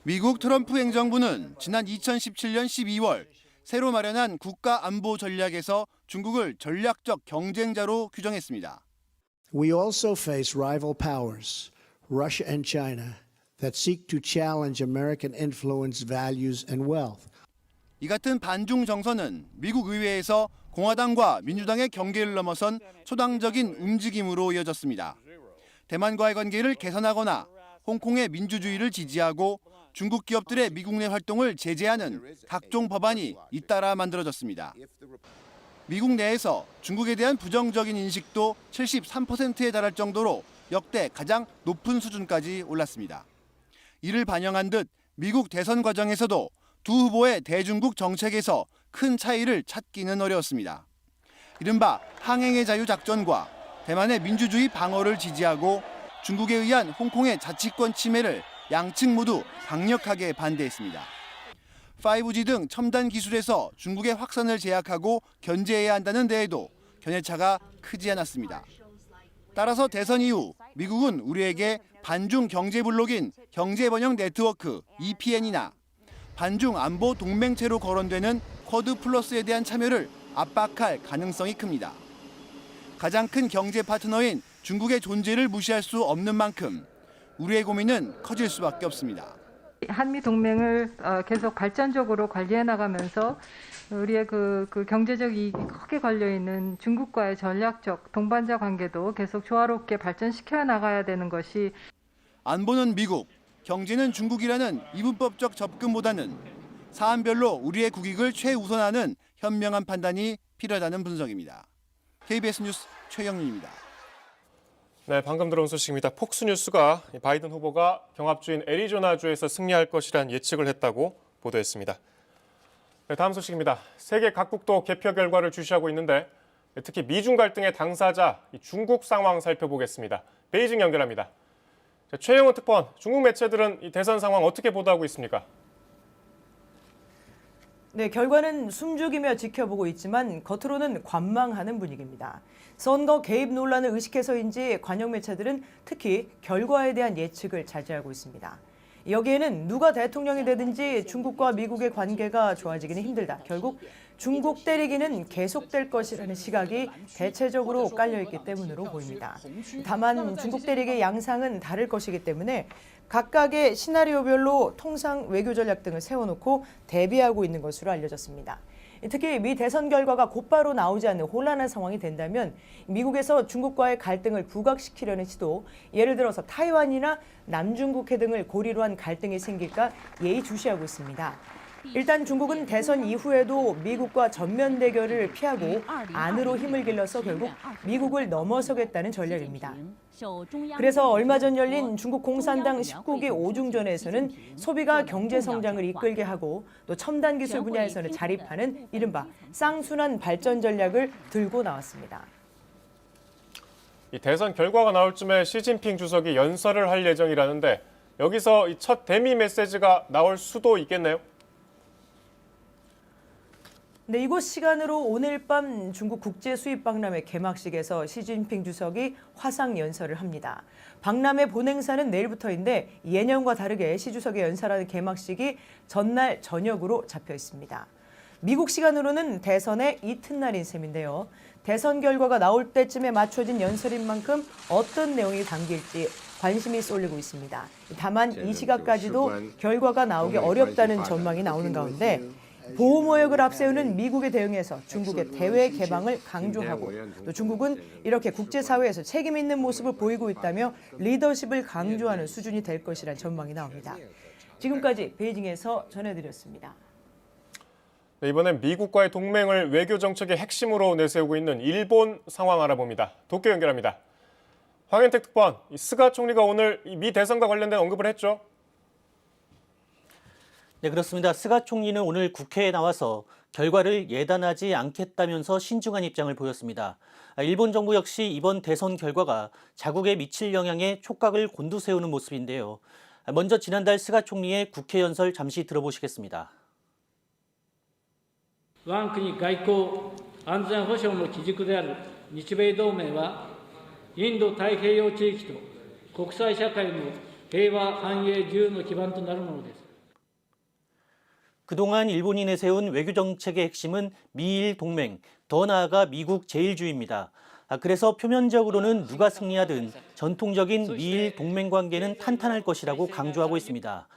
미국 트럼프 행정부는 지난 2017년 12월 새로 마련한 국가 안보 전략에서 중국을 전략적 경쟁자로 규정했습니다. We also face rival powers, Russia and China, that seek to challenge American influence, values, and wealth. 이 같은 반중 정서는 미국 의회에서 공화당과 민주당의 경계를 넘어선 초당적인 움직임으로 이어졌습니다. 대만과의 관계를 개선하거나 홍콩의 민주주의를 지지하고 중국 기업들의 미국 내 활동을 제재하는 각종 법안이 잇따라 만들어졌습니다. 미국 내에서 중국에 대한 부정적인 인식도 73%에 달할 정도로 역대 가장 높은 수준까지 올랐습니다. 이를 반영한 듯 미국 대선 과정에서도 두 후보의 대중국 정책에서 큰 차이를 찾기는 어려웠습니다. 이른바 항행의 자유 작전과 대만의 민주주의 방어를 지지하고 중국에 의한 홍콩의 자치권 침해를 양측 모두 강력하게 반대했습니다. 5G 등 첨단 기술에서 중국의 확산을 제약하고 견제해야 한다는 데에도 견해차가 크지 않았습니다. 따라서 대선 이후 미국은 우리에게 반중 경제 블록인 경제번영 네트워크 EPN이나 반중 안보 동맹체로 거론되는 쿼드 플러스에 대한 참여를 압박할 가능성이 큽니다. 가장 큰 경제 파트너인 중국의 존재를 무시할 수 없는 만큼 우리의 고민은 커질 수밖에 없습니다. 한미 동맹을 계속 발전적으로 관리해 나가면서 우리의 그 경제적 이익이 크게 걸려 있는 중국과의 전략적 동반자 관계도 계속 조화롭게 발전시켜 나가야 되는 것이 안보는 미국, 경제는 중국이라는 이분법적 접근보다는 사안별로 우리의 국익을 최우선하는 현명한 판단이 필요하다는 분석입니다. KBS 뉴스 최영윤입니다. 네, 방금 들어온 소식입니다. 폭스뉴스가 바이든 후보가 경합주인 애리조나주에서 승리할 것이란 예측을 했다고 보도했습니다. 네, 다음 소식입니다. 세계 각국도 개표 결과를 주시하고 있는데 특히 미중 갈등의 당사자 중국 상황 살펴보겠습니다. 베이징 연결합니다. 최영훈 특파원, 중국 매체들은 이 대선 상황 어떻게 보도하고 있습니까? 네, 결과는 숨죽이며 지켜보고 있지만 겉으로는 관망하는 분위기입니다. 선거 개입 논란을 의식해서인지 관영 매체들은 특히 결과에 대한 예측을 자제하고 있습니다. 여기에는 누가 대통령이 되든지 중국과 미국의 관계가 좋아지기는 힘들다. 결국 중국 때리기는 계속될 것이라는 시각이 대체적으로 깔려있기 때문으로 보입니다. 다만 중국 때리기의 양상은 다를 것이기 때문에 각각의 시나리오별로 통상 외교 전략 등을 세워놓고 대비하고 있는 것으로 알려졌습니다. 특히 미 대선 결과가 곧바로 나오지 않는 혼란한 상황이 된다면 미국에서 중국과의 갈등을 부각시키려는 시도, 예를 들어서 타이완이나 남중국해 등을 고리로 한 갈등이 생길까 예의주시하고 있습니다. 일단 중국은 대선 이후에도 미국과 전면 대결을 피하고 안으로 힘을 길러서 결국 미국을 넘어서겠다는 전략입니다. 그래서 얼마 전 열린 중국 공산당 19기 5중전에서는 소비가 경제 성장을 이끌게 하고 또 첨단 기술 분야에서는 자립하는 이른바 쌍순환 발전 전략을 들고 나왔습니다. 이 대선 결과가 나올 쯤에 시진핑 주석이 연설을 할 예정이라는데 여기서 이 첫 대미 메시지가 나올 수도 있겠네요. 네, 이곳 시간으로 오늘 밤 중국 국제 수입 박람회 개막식에서 시진핑 주석이 화상 연설을 합니다. 박람회 본행사는 내일부터인데 예년과 다르게 시 주석이 연설하는 개막식이 전날 저녁으로 잡혀 있습니다. 미국 시간으로는 대선의 이튿날인 셈인데요. 대선 결과가 나올 때쯤에 맞춰진 연설인 만큼 어떤 내용이 담길지 관심이 쏠리고 있습니다. 다만 이 시각까지도 결과가 나오기 어렵다는 전망이 나오는 가운데 보호무역을 앞세우는 미국의 대응에서 중국의 대외 개방을 강조하고 또 중국은 이렇게 국제사회에서 책임 있는 모습을 보이고 있다며 리더십을 강조하는 수준이 될 것이란 전망이 나옵니다. 지금까지 베이징에서 전해드렸습니다. 네, 이번엔 미국과의 동맹을 외교 정책의 핵심으로 내세우고 있는 일본 상황 알아봅니다. 도쿄 연결합니다. 황현택 특파원, 스가 총리가 오늘 미 대선과 관련된 언급을 했죠? 네, 그렇습니다. 스가 총리는 오늘 국회에 나와서 결과를 예단하지 않겠다면서 신중한 입장을 보였습니다. 일본 정부 역시 이번 대선 결과가 자국에 미칠 영향에 촉각을 곤두세우는 모습인데요. 먼저 지난달 스가 총리의 국회 연설 잠시 들어보시겠습니다. 我が国外交安全保障の基軸である日米同盟は、インド太平洋地域と国際社会の平和繁栄自由の基盤となるものです。 그동안 일본이 내세운 외교 정책의 핵심은 미일 동맹, 더 나아가 미국 제일주의입니다. 그래서 표면적으로는 누가 승리하든 전통적인 미일 동맹 관계는 탄탄할 것이라고 강조하고 있습니다.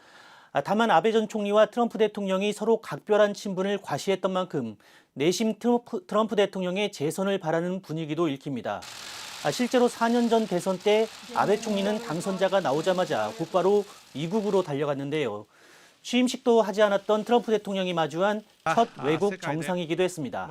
다만 아베 전 총리와 트럼프 대통령이 서로 각별한 친분을 과시했던 만큼 내심 트럼프 대통령의 재선을 바라는 분위기도 읽힙니다. 실제로 4년 전 대선 때 아베 총리는 당선자가 나오자마자 곧바로 미국으로 달려갔는데요. 취임식도 하지 않았던 트럼프 대통령이 마주한 첫 외국 정상이기도 했습니다.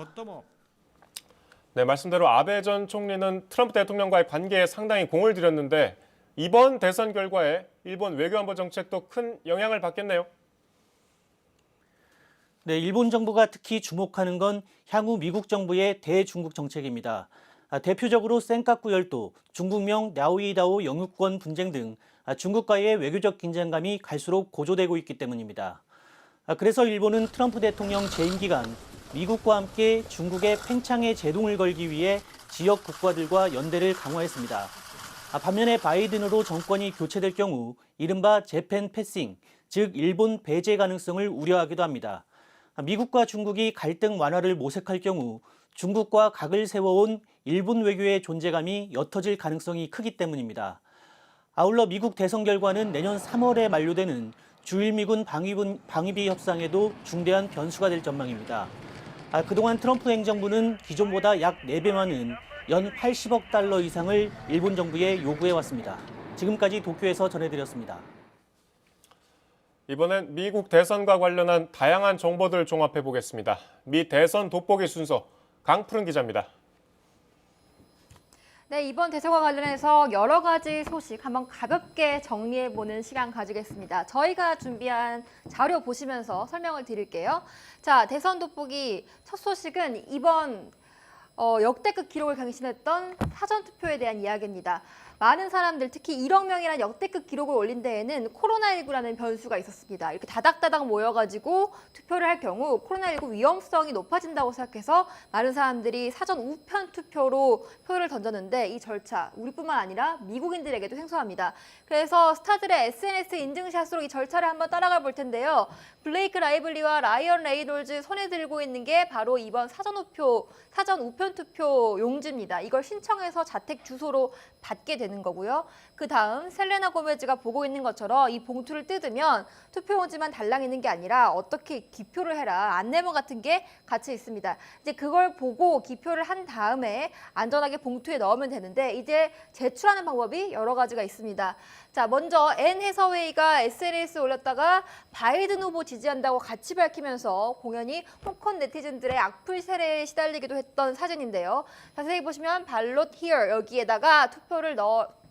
네, 말씀대로 아베 전 총리는 트럼프 대통령과의 관계에 상당히 공을 들였는데 이번 대선 결과에 일본 외교안보 정책도 큰 영향을 받겠네요. 네, 일본 정부가 특히 주목하는 건 향후 미국 정부의 대중국 정책입니다. 대표적으로 센카쿠 열도, 중국명 랴오이다오 영유권 분쟁 등 중국과의 외교적 긴장감이 갈수록 고조되고 있기 때문입니다. 그래서 일본은 트럼프 대통령 재임 기간 미국과 함께 중국의 팽창에 제동을 걸기 위해 지역 국가들과 연대를 강화했습니다. 반면에 바이든으로 정권이 교체될 경우 이른바 재팬 패싱, 즉 일본 배제 가능성을 우려하기도 합니다. 미국과 중국이 갈등 완화를 모색할 경우 중국과 각을 세워온 일본 외교의 존재감이 옅어질 가능성이 크기 때문입니다. 아울러 미국 대선 결과는 내년 3월에 만료되는 주일미군 방위비 협상에도 중대한 변수가 될 전망입니다. 그동안 트럼프 행정부는 기존보다 약 4배 많은 연 80억 달러 이상을 일본 정부에 요구해왔습니다. 지금까지 도쿄에서 전해드렸습니다. 이번엔 미국 대선과 관련한 다양한 정보들 종합해 보겠습니다. 미 대선 돋보기 순서 강푸른 기자입니다. 네, 이번 대선과 관련해서 여러 가지 소식 한번 가볍게 정리해보는 시간 가지겠습니다. 저희가 준비한 자료 보시면서 설명을 드릴게요. 자, 대선 돋보기 첫 소식은 이번 역대급 기록을 경신했던 사전투표에 대한 이야기입니다. 많은 사람들, 특히 1억 명이라는 역대급 기록을 올린 데에는 코로나19라는 변수가 있었습니다. 이렇게 다닥다닥 모여가지고 투표를 할 경우 코로나19 위험성이 높아진다고 생각해서 많은 사람들이 사전 우편 투표로 표를 던졌는데 이 절차, 우리뿐만 아니라 미국인들에게도 생소합니다. 그래서 스타들의 SNS 인증샷으로 이 절차를 한번 따라가 볼 텐데요. 블레이크 라이블리와 라이언 레이놀즈 손에 들고 있는 게 바로 이번 사전 우편 투표 용지입니다. 이걸 신청해서 자택 주소로 받게 되는 거고요. 그 다음 셀레나 고메즈가 보고 있는 것처럼 이 봉투를 뜯으면 투표용지만 달랑 있는 게 아니라 어떻게 기표를 해라 안내문 같은 게 같이 있습니다. 이제 그걸 보고 기표를 한 다음에 안전하게 봉투에 넣으면 되는데 이제 제출하는 방법이 여러 가지가 있습니다. 자, 먼저 앤 해서웨이가 SNS에 올렸다가 바이든 후보 지지한다고 같이 밝히면서 공연히 홍콩 네티즌들의 악플 세례에 시달리기도 했던 사진인데요. 자세히 보시면 발롯 here 여기에다가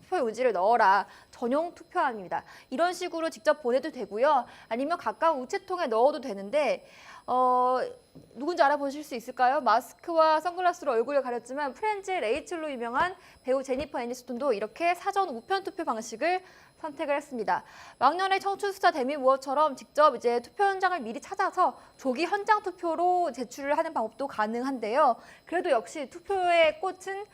투표 용지를 넣어라. 전용 투표함입니다. 이런 식으로 직접 보내도 되고요. 아니면 가까운 우체통에 넣어도 되는데 누군지 알아보실 수 있을까요? 마스크와 선글라스로 얼굴을 가렸지만 프렌즈 레이첼로 유명한 배우 제니퍼 애니스톤도 이렇게 사전 우편 투표 방식을 선택을 했습니다. 왕년의 청춘스타 데미 무어처럼 직접 이제 투표 현장을 미리 찾아서 조기 현장 투표로 제출을 하는 방법도 가능한데요. 그래도 역시 투표의 꽃은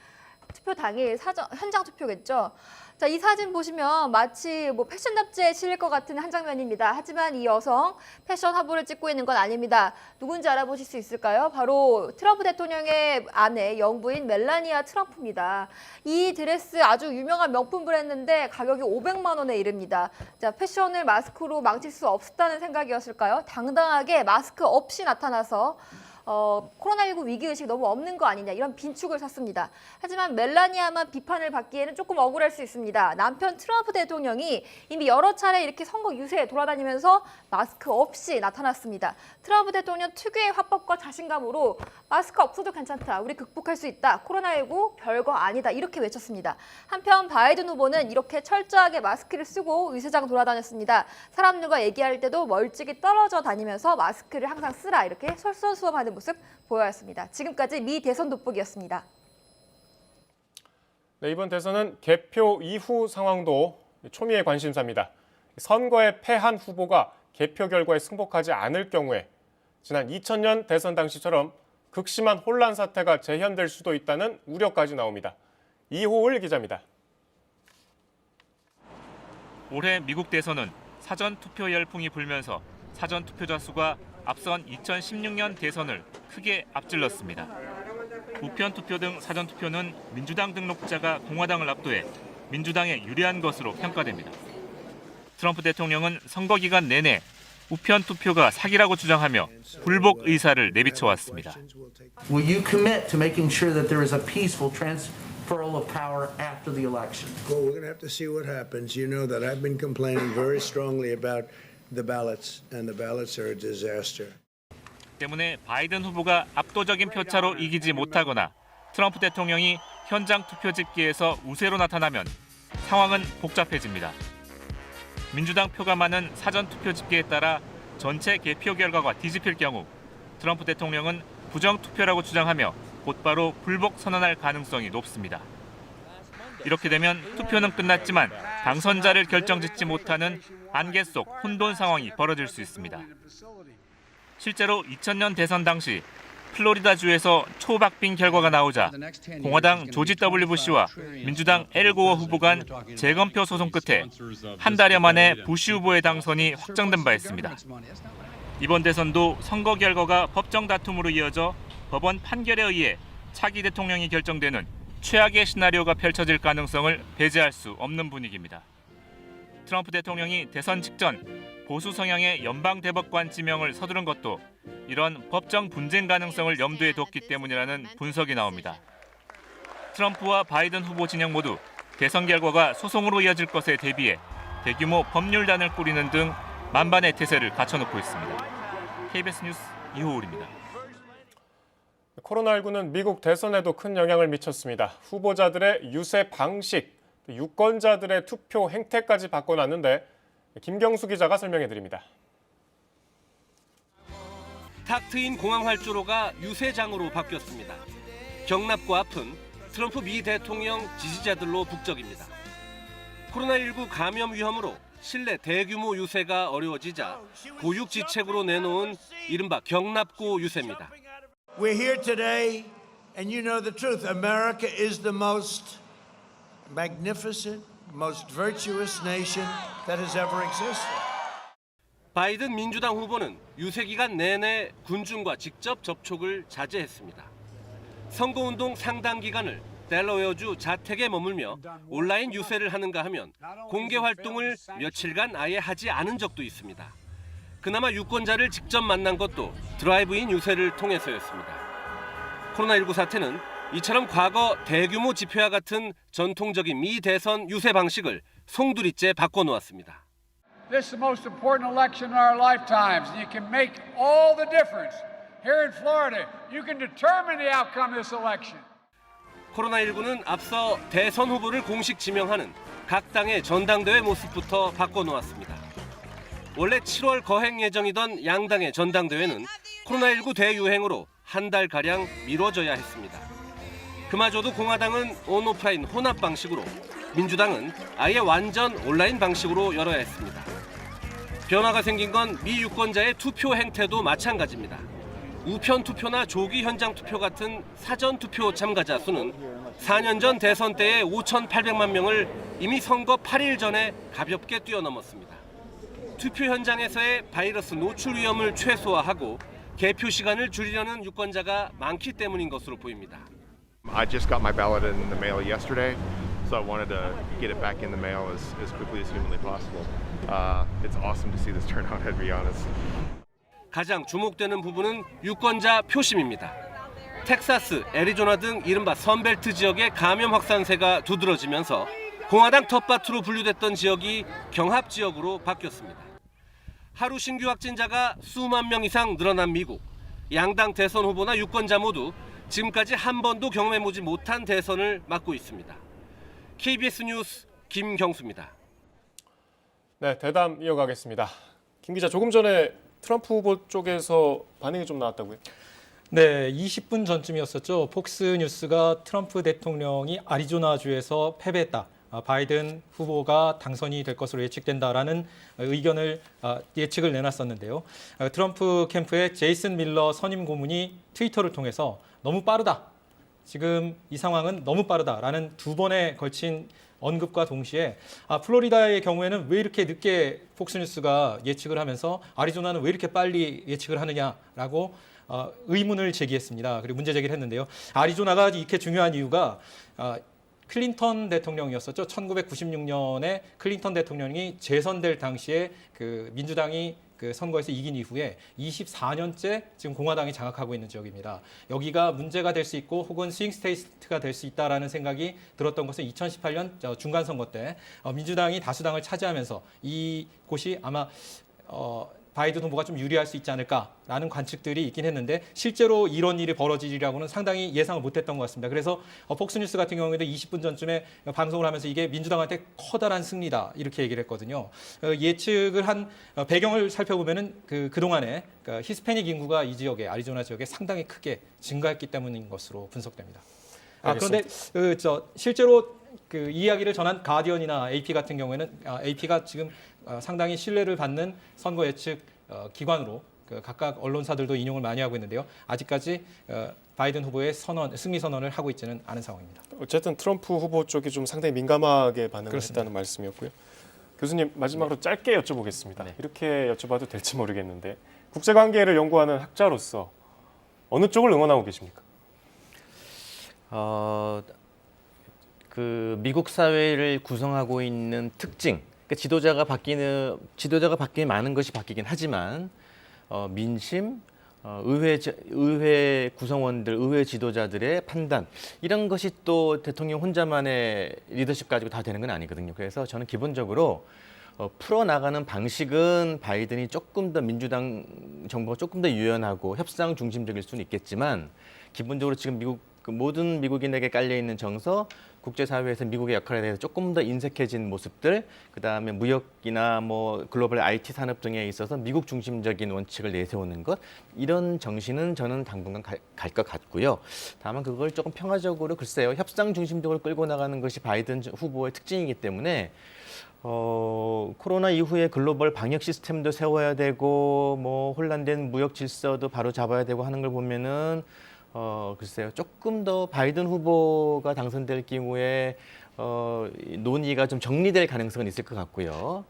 투표 당일 현장 투표겠죠. 자, 이 사진 보시면 마치 패션 잡지에 실릴 것 같은 한 장면입니다. 하지만 이 여성 패션 화보를 찍고 있는 건 아닙니다. 누군지 알아보실 수 있을까요? 바로 트럼프 대통령의 아내 영부인 멜라니아 트럼프입니다. 이 드레스 아주 유명한 명품 브랜드인데 가격이 500만 원에 이릅니다. 자, 패션을 마스크로 망칠 수 없다는 생각이었을까요? 당당하게 마스크 없이 나타나서 코로나19 위기의식이 너무 없는 거 아니냐 이런 빈축을 샀습니다. 하지만 멜라니아만 비판을 받기에는 조금 억울할 수 있습니다. 남편 트럼프 대통령이 이미 여러 차례 이렇게 선거 유세에 돌아다니면서 마스크 없이 나타났습니다. 트럼프 대통령 특유의 화법과 자신감으로 마스크 없어도 괜찮다. 우리 극복할 수 있다. 코로나19 별거 아니다. 이렇게 외쳤습니다. 한편 바이든 후보는 이렇게 철저하게 마스크를 쓰고 유세장 돌아다녔습니다. 사람들과 얘기할 때도 멀찍이 떨어져 다니면서 마스크를 항상 쓰라. 이렇게 솔선수범하는 모습 보여왔습니다. 지금까지 미 대선 돋보기였습니다. 네, 이번 대선은 개표 이후 상황도 초미의 관심사입니다. 선거에 패한 후보가 개표 결과에 승복하지 않을 경우에 지난 2000년 대선 당시처럼 극심한 혼란 사태가 재현될 수도 있다는 우려까지 나옵니다. 이호을 기자입니다. 올해 미국 대선은 사전 투표 열풍이 불면서 사전 투표자 수가 앞선 2016년 대선을 크게 앞질렀습니다. 우편 투표 등 사전 투표는 민주당 등록자가 공화당을 압도해 민주당에 유리한 것으로 평가됩니다. 트럼프 대통령은 선거 기간 내내 우편 투표가 사기라고 주장하며 불복 의사를 내비쳐 왔습니다. Will you commit to making sure that there is a peaceful transferal of power after the election? Well, we're going to have to see what happens. You know that I've been complaining very strongly about the ballots, and the ballots are a disaster. 때문에 바이든 후보가 압도적인 표차로 이기지 못하거나 트럼프 대통령이 현장 투표 집계에서 우세로 나타나면 상황은 복잡해집니다. 민주당 표가 많은 사전 투표 집계에 따라 전체 개표 결과가 뒤집힐 경우 트럼프 대통령은 부정 투표라고 주장하며 곧바로 불복 선언할 가능성이 높습니다. 이렇게 되면 투표는 끝났지만 당선자를 결정짓지 못하는 안개 속 혼돈 상황이 벌어질 수 있습니다. 실제로 2000년 대선 당시 플로리다주에서 초박빙 결과가 나오자 공화당 조지 W. 부시와 민주당 엘 고어 후보 간 재검표 소송 끝에 한 달여 만에 부시 후보의 당선이 확정된 바 있습니다. 이번 대선도 선거 결과가 법정 다툼으로 이어져 법원 판결에 의해 차기 대통령이 결정되는 최악의 시나리오가 펼쳐질 가능성을 배제할 수 없는 분위기입니다. 트럼프 대통령이 대선 직전 보수 성향의 연방 대법관 지명을 서두른 것도 이런 법정 분쟁 가능성을 염두에 뒀기 때문이라는 분석이 나옵니다. 트럼프와 바이든 후보 진영 모두 대선 결과가 소송으로 이어질 것에 대비해 대규모 법률단을 꾸리는 등 만반의 태세를 갖춰놓고 있습니다. KBS 뉴스 이호울입니다. 코로나19는 미국 대선에도 큰 영향을 미쳤습니다. 후보자들의 유세 방식, 유권자들의 투표 행태까지 바꿔놨는데 김경수 기자가 설명해드립니다. 탁 트인 공항 활주로가 유세장으로 바뀌었습니다. 경납고 앞은 트럼프 미 대통령 지지자들로 북적입니다. 코로나19 감염 위험으로 실내 대규모 유세가 어려워지자 고육지책으로 내놓은 이른바 경납고 유세입니다. We're here today, and you know the truth. America is the most magnificent, most virtuous nation that has ever existed. 바이든 민주당 후보는 유세 기간 내내 군중과 직접 접촉을 자제했습니다. 선거운동 상당 기간을 델러웨어주 자택에 머물며 온라인 유세를 하는가 하면 공개 활동을 며칠간 아예 하지 않은 적도 있습니다. 그나마 유권자를 직접 만난 것도 드라이브인 유세를 통해서였습니다. 코로나19 사태는 이처럼 과거 대규모 집회와 같은 전통적인 미 대선 유세 방식을 송두리째 바꿔놓았습니다. This is the most important election in our lifetimes, and you can make all the difference. Here in Florida, you can determine the outcome of this election. 코로나19는 앞서 대선 후보를 공식 지명하는 각 당의 전당대회 모습부터 바꿔놓았습니다. 원래 7월 거행 예정이던 양당의 전당대회는 코로나19 대유행으로 한 달가량 미뤄져야 했습니다. 그마저도 공화당은 온오프라인 혼합 방식으로, 민주당은 아예 완전 온라인 방식으로 열어야 했습니다. 변화가 생긴 건 미 유권자의 투표 행태도 마찬가지입니다. 우편 투표나 조기 현장 투표 같은 사전 투표 참가자 수는 4년 전 대선 때의 5,800만 명을 이미 선거 8일 전에 가볍게 뛰어넘었습니다. 투표 현장에서의 바이러스 노출 위험을 최소화하고 개표 시간을 줄이려는 유권자가 많기 때문인 것으로 보입니다. I just got my ballot in the mail yesterday, so I wanted to get it back in the mail as quickly as humanly possible. It's awesome to see this turnout, to be honest. 가장 주목되는 부분은 유권자 표심입니다. 텍사스, 애리조나 등 이른바 선벨트 지역의 감염 확산세가 두드러지면서 공화당 텃밭으로 분류됐던 지역이 경합 지역으로 바뀌었습니다. 하루 신규 확진자가 수만 명 이상 늘어난 미국. 양당 대선 후보나 유권자 모두 지금까지 한 번도 경험해보지 못한 대선을 맞고 있습니다. KBS 뉴스 김경수입니다. 네, 대담 이어가겠습니다. 김 기자, 조금 전에 트럼프 후보 쪽에서 반응이 좀 나왔다고요? 네, 20분 전쯤이었었죠. 폭스뉴스가 트럼프 대통령이 아리조나주에서 패배했다. 바이든 후보가 당선이 될 것으로 예측된다라는 의견을 예측을 내놨었는데요. 트럼프 캠프의 제이슨 밀러 선임 고문이 트위터를 통해서 너무 빠르다. 지금 이 상황은 너무 빠르다라는 두 번에 걸친 언급과 동시에 플로리다의 경우에는 왜 이렇게 늦게 폭스뉴스가 예측을 하면서 아리조나는 왜 이렇게 빨리 예측을 하느냐라고 의문을 제기했습니다. 그리고 문제 제기를 했는데요. 아리조나가 이렇게 중요한 이유가 클린턴 대통령이었었죠. 1996년에 클린턴 대통령이 재선될 당시에 그 민주당이 그 선거에서 이긴 이후에 24년째 지금 공화당이 장악하고 있는 지역입니다. 여기가 문제가 될 수 있고 혹은 스윙 스테이트가 될 수 있다라는 생각이 들었던 것은 2018년 중간 선거 때 민주당이 다수당을 차지하면서 이곳이 아마 바이든 후보가 좀 유리할 수 있지 않을까라는 관측들이 있긴 했는데 실제로 이런 일이 벌어지리라고는 상당히 예상을 못했던 것 같습니다. 그래서 폭스뉴스 같은 경우에도 20분 전쯤에 방송을 하면서 이게 민주당한테 커다란 승리다 이렇게 얘기를 했거든요. 예측을 한 배경을 살펴보면은 그동안에 히스패닉 인구가 이 지역에 아리조나 지역에 상당히 크게 증가했기 때문인 것으로 분석됩니다. 그런데 실제로 그 이야기를 전한 가디언이나 AP 같은 경우에는 AP가 지금 상당히 신뢰를 받는 선거 예측 기관으로 각각 언론사들도 인용을 많이 하고 있는데요. 아직까지 바이든 후보의 승리 선언을 하고 있지는 않은 상황입니다. 어쨌든 트럼프 후보 쪽이 좀 상당히 민감하게 반응을 그렇습니다. 했다는 말씀이었고요. 교수님, 마지막으로 짧게 여쭤보겠습니다. 네. 이렇게 여쭤봐도 될지 모르겠는데 국제관계를 연구하는 학자로서 어느 쪽을 응원하고 계십니까? 그 미국 사회를 구성하고 있는 특징, 그러니까 지도자가 바뀌는 많은 것이 바뀌긴 하지만 민심, 의회 구성원들, 의회 지도자들의 판단 이런 것이 또 대통령 혼자만의 리더십 가지고 다 되는 건 아니거든요. 그래서 저는 기본적으로 풀어나가는 방식은 바이든이 조금 더 민주당 정부가 조금 더 유연하고 협상 중심적일 수는 있겠지만 기본적으로 지금 모든 미국인에게 깔려 있는 정서, 국제사회에서 미국의 역할에 대해서 조금 더 인색해진 모습들, 그다음에 무역이나 글로벌 IT 산업 등에 있어서 미국 중심적인 원칙을 내세우는 것, 이런 정신은 저는 당분간 갈 것 같고요. 다만 그걸 조금 평화적으로 글쎄요, 협상 중심적으로 끌고 나가는 것이 바이든 후보의 특징이기 때문에 코로나 이후에 글로벌 방역 시스템도 세워야 되고 혼란된 무역 질서도 바로 잡아야 되고 하는 걸 보면은 글쎄요, 조금 더 바이든 후보가 당선될 경우에 논의가 좀 정리될 가능성은 있을 것 같고요.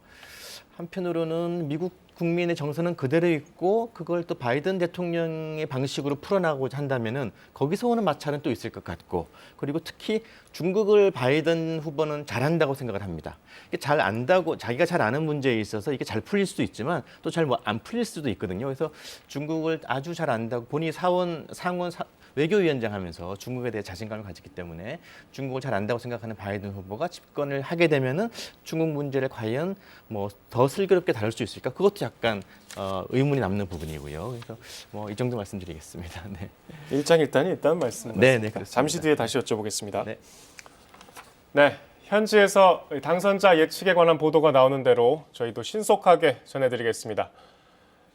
한편으로는 미국 국민의 정서는 그대로 있고 그걸 또 바이든 대통령의 방식으로 풀어나가고자 한다면은 거기서 오는 마찰은 또 있을 것 같고, 그리고 특히 중국을 바이든 후보는 잘한다고 생각을 합니다. 이게 잘 안다고, 자기가 잘 아는 문제에 있어서 이게 잘 풀릴 수도 있지만 또 잘 안 풀릴 수도 있거든요. 그래서 중국을 아주 잘 안다고 본인이 상원 외교위원장 하면서 중국에 대해 자신감을 가졌기 때문에 중국을 잘 안다고 생각하는 바이든 후보가 집권을 하게 되면은 중국 문제를 과연 더 슬기롭게 다룰 수 있을까? 그것도 약간 의문이 남는 부분이고요. 그래서 뭐 이 정도 말씀드리겠습니다. 네. 일장일단이 일단 말씀드렸습니다. 네, 그렇습니다. 잠시 뒤에 다시 여쭤보겠습니다. 네. 네, 현지에서 당선자 예측에 관한 보도가 나오는 대로 저희도 신속하게 전해드리겠습니다.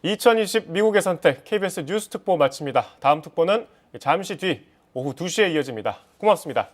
2020 미국의 선택 KBS 뉴스 특보 마칩니다. 다음 특보는 잠시 뒤 오후 2시에 이어집니다. 고맙습니다.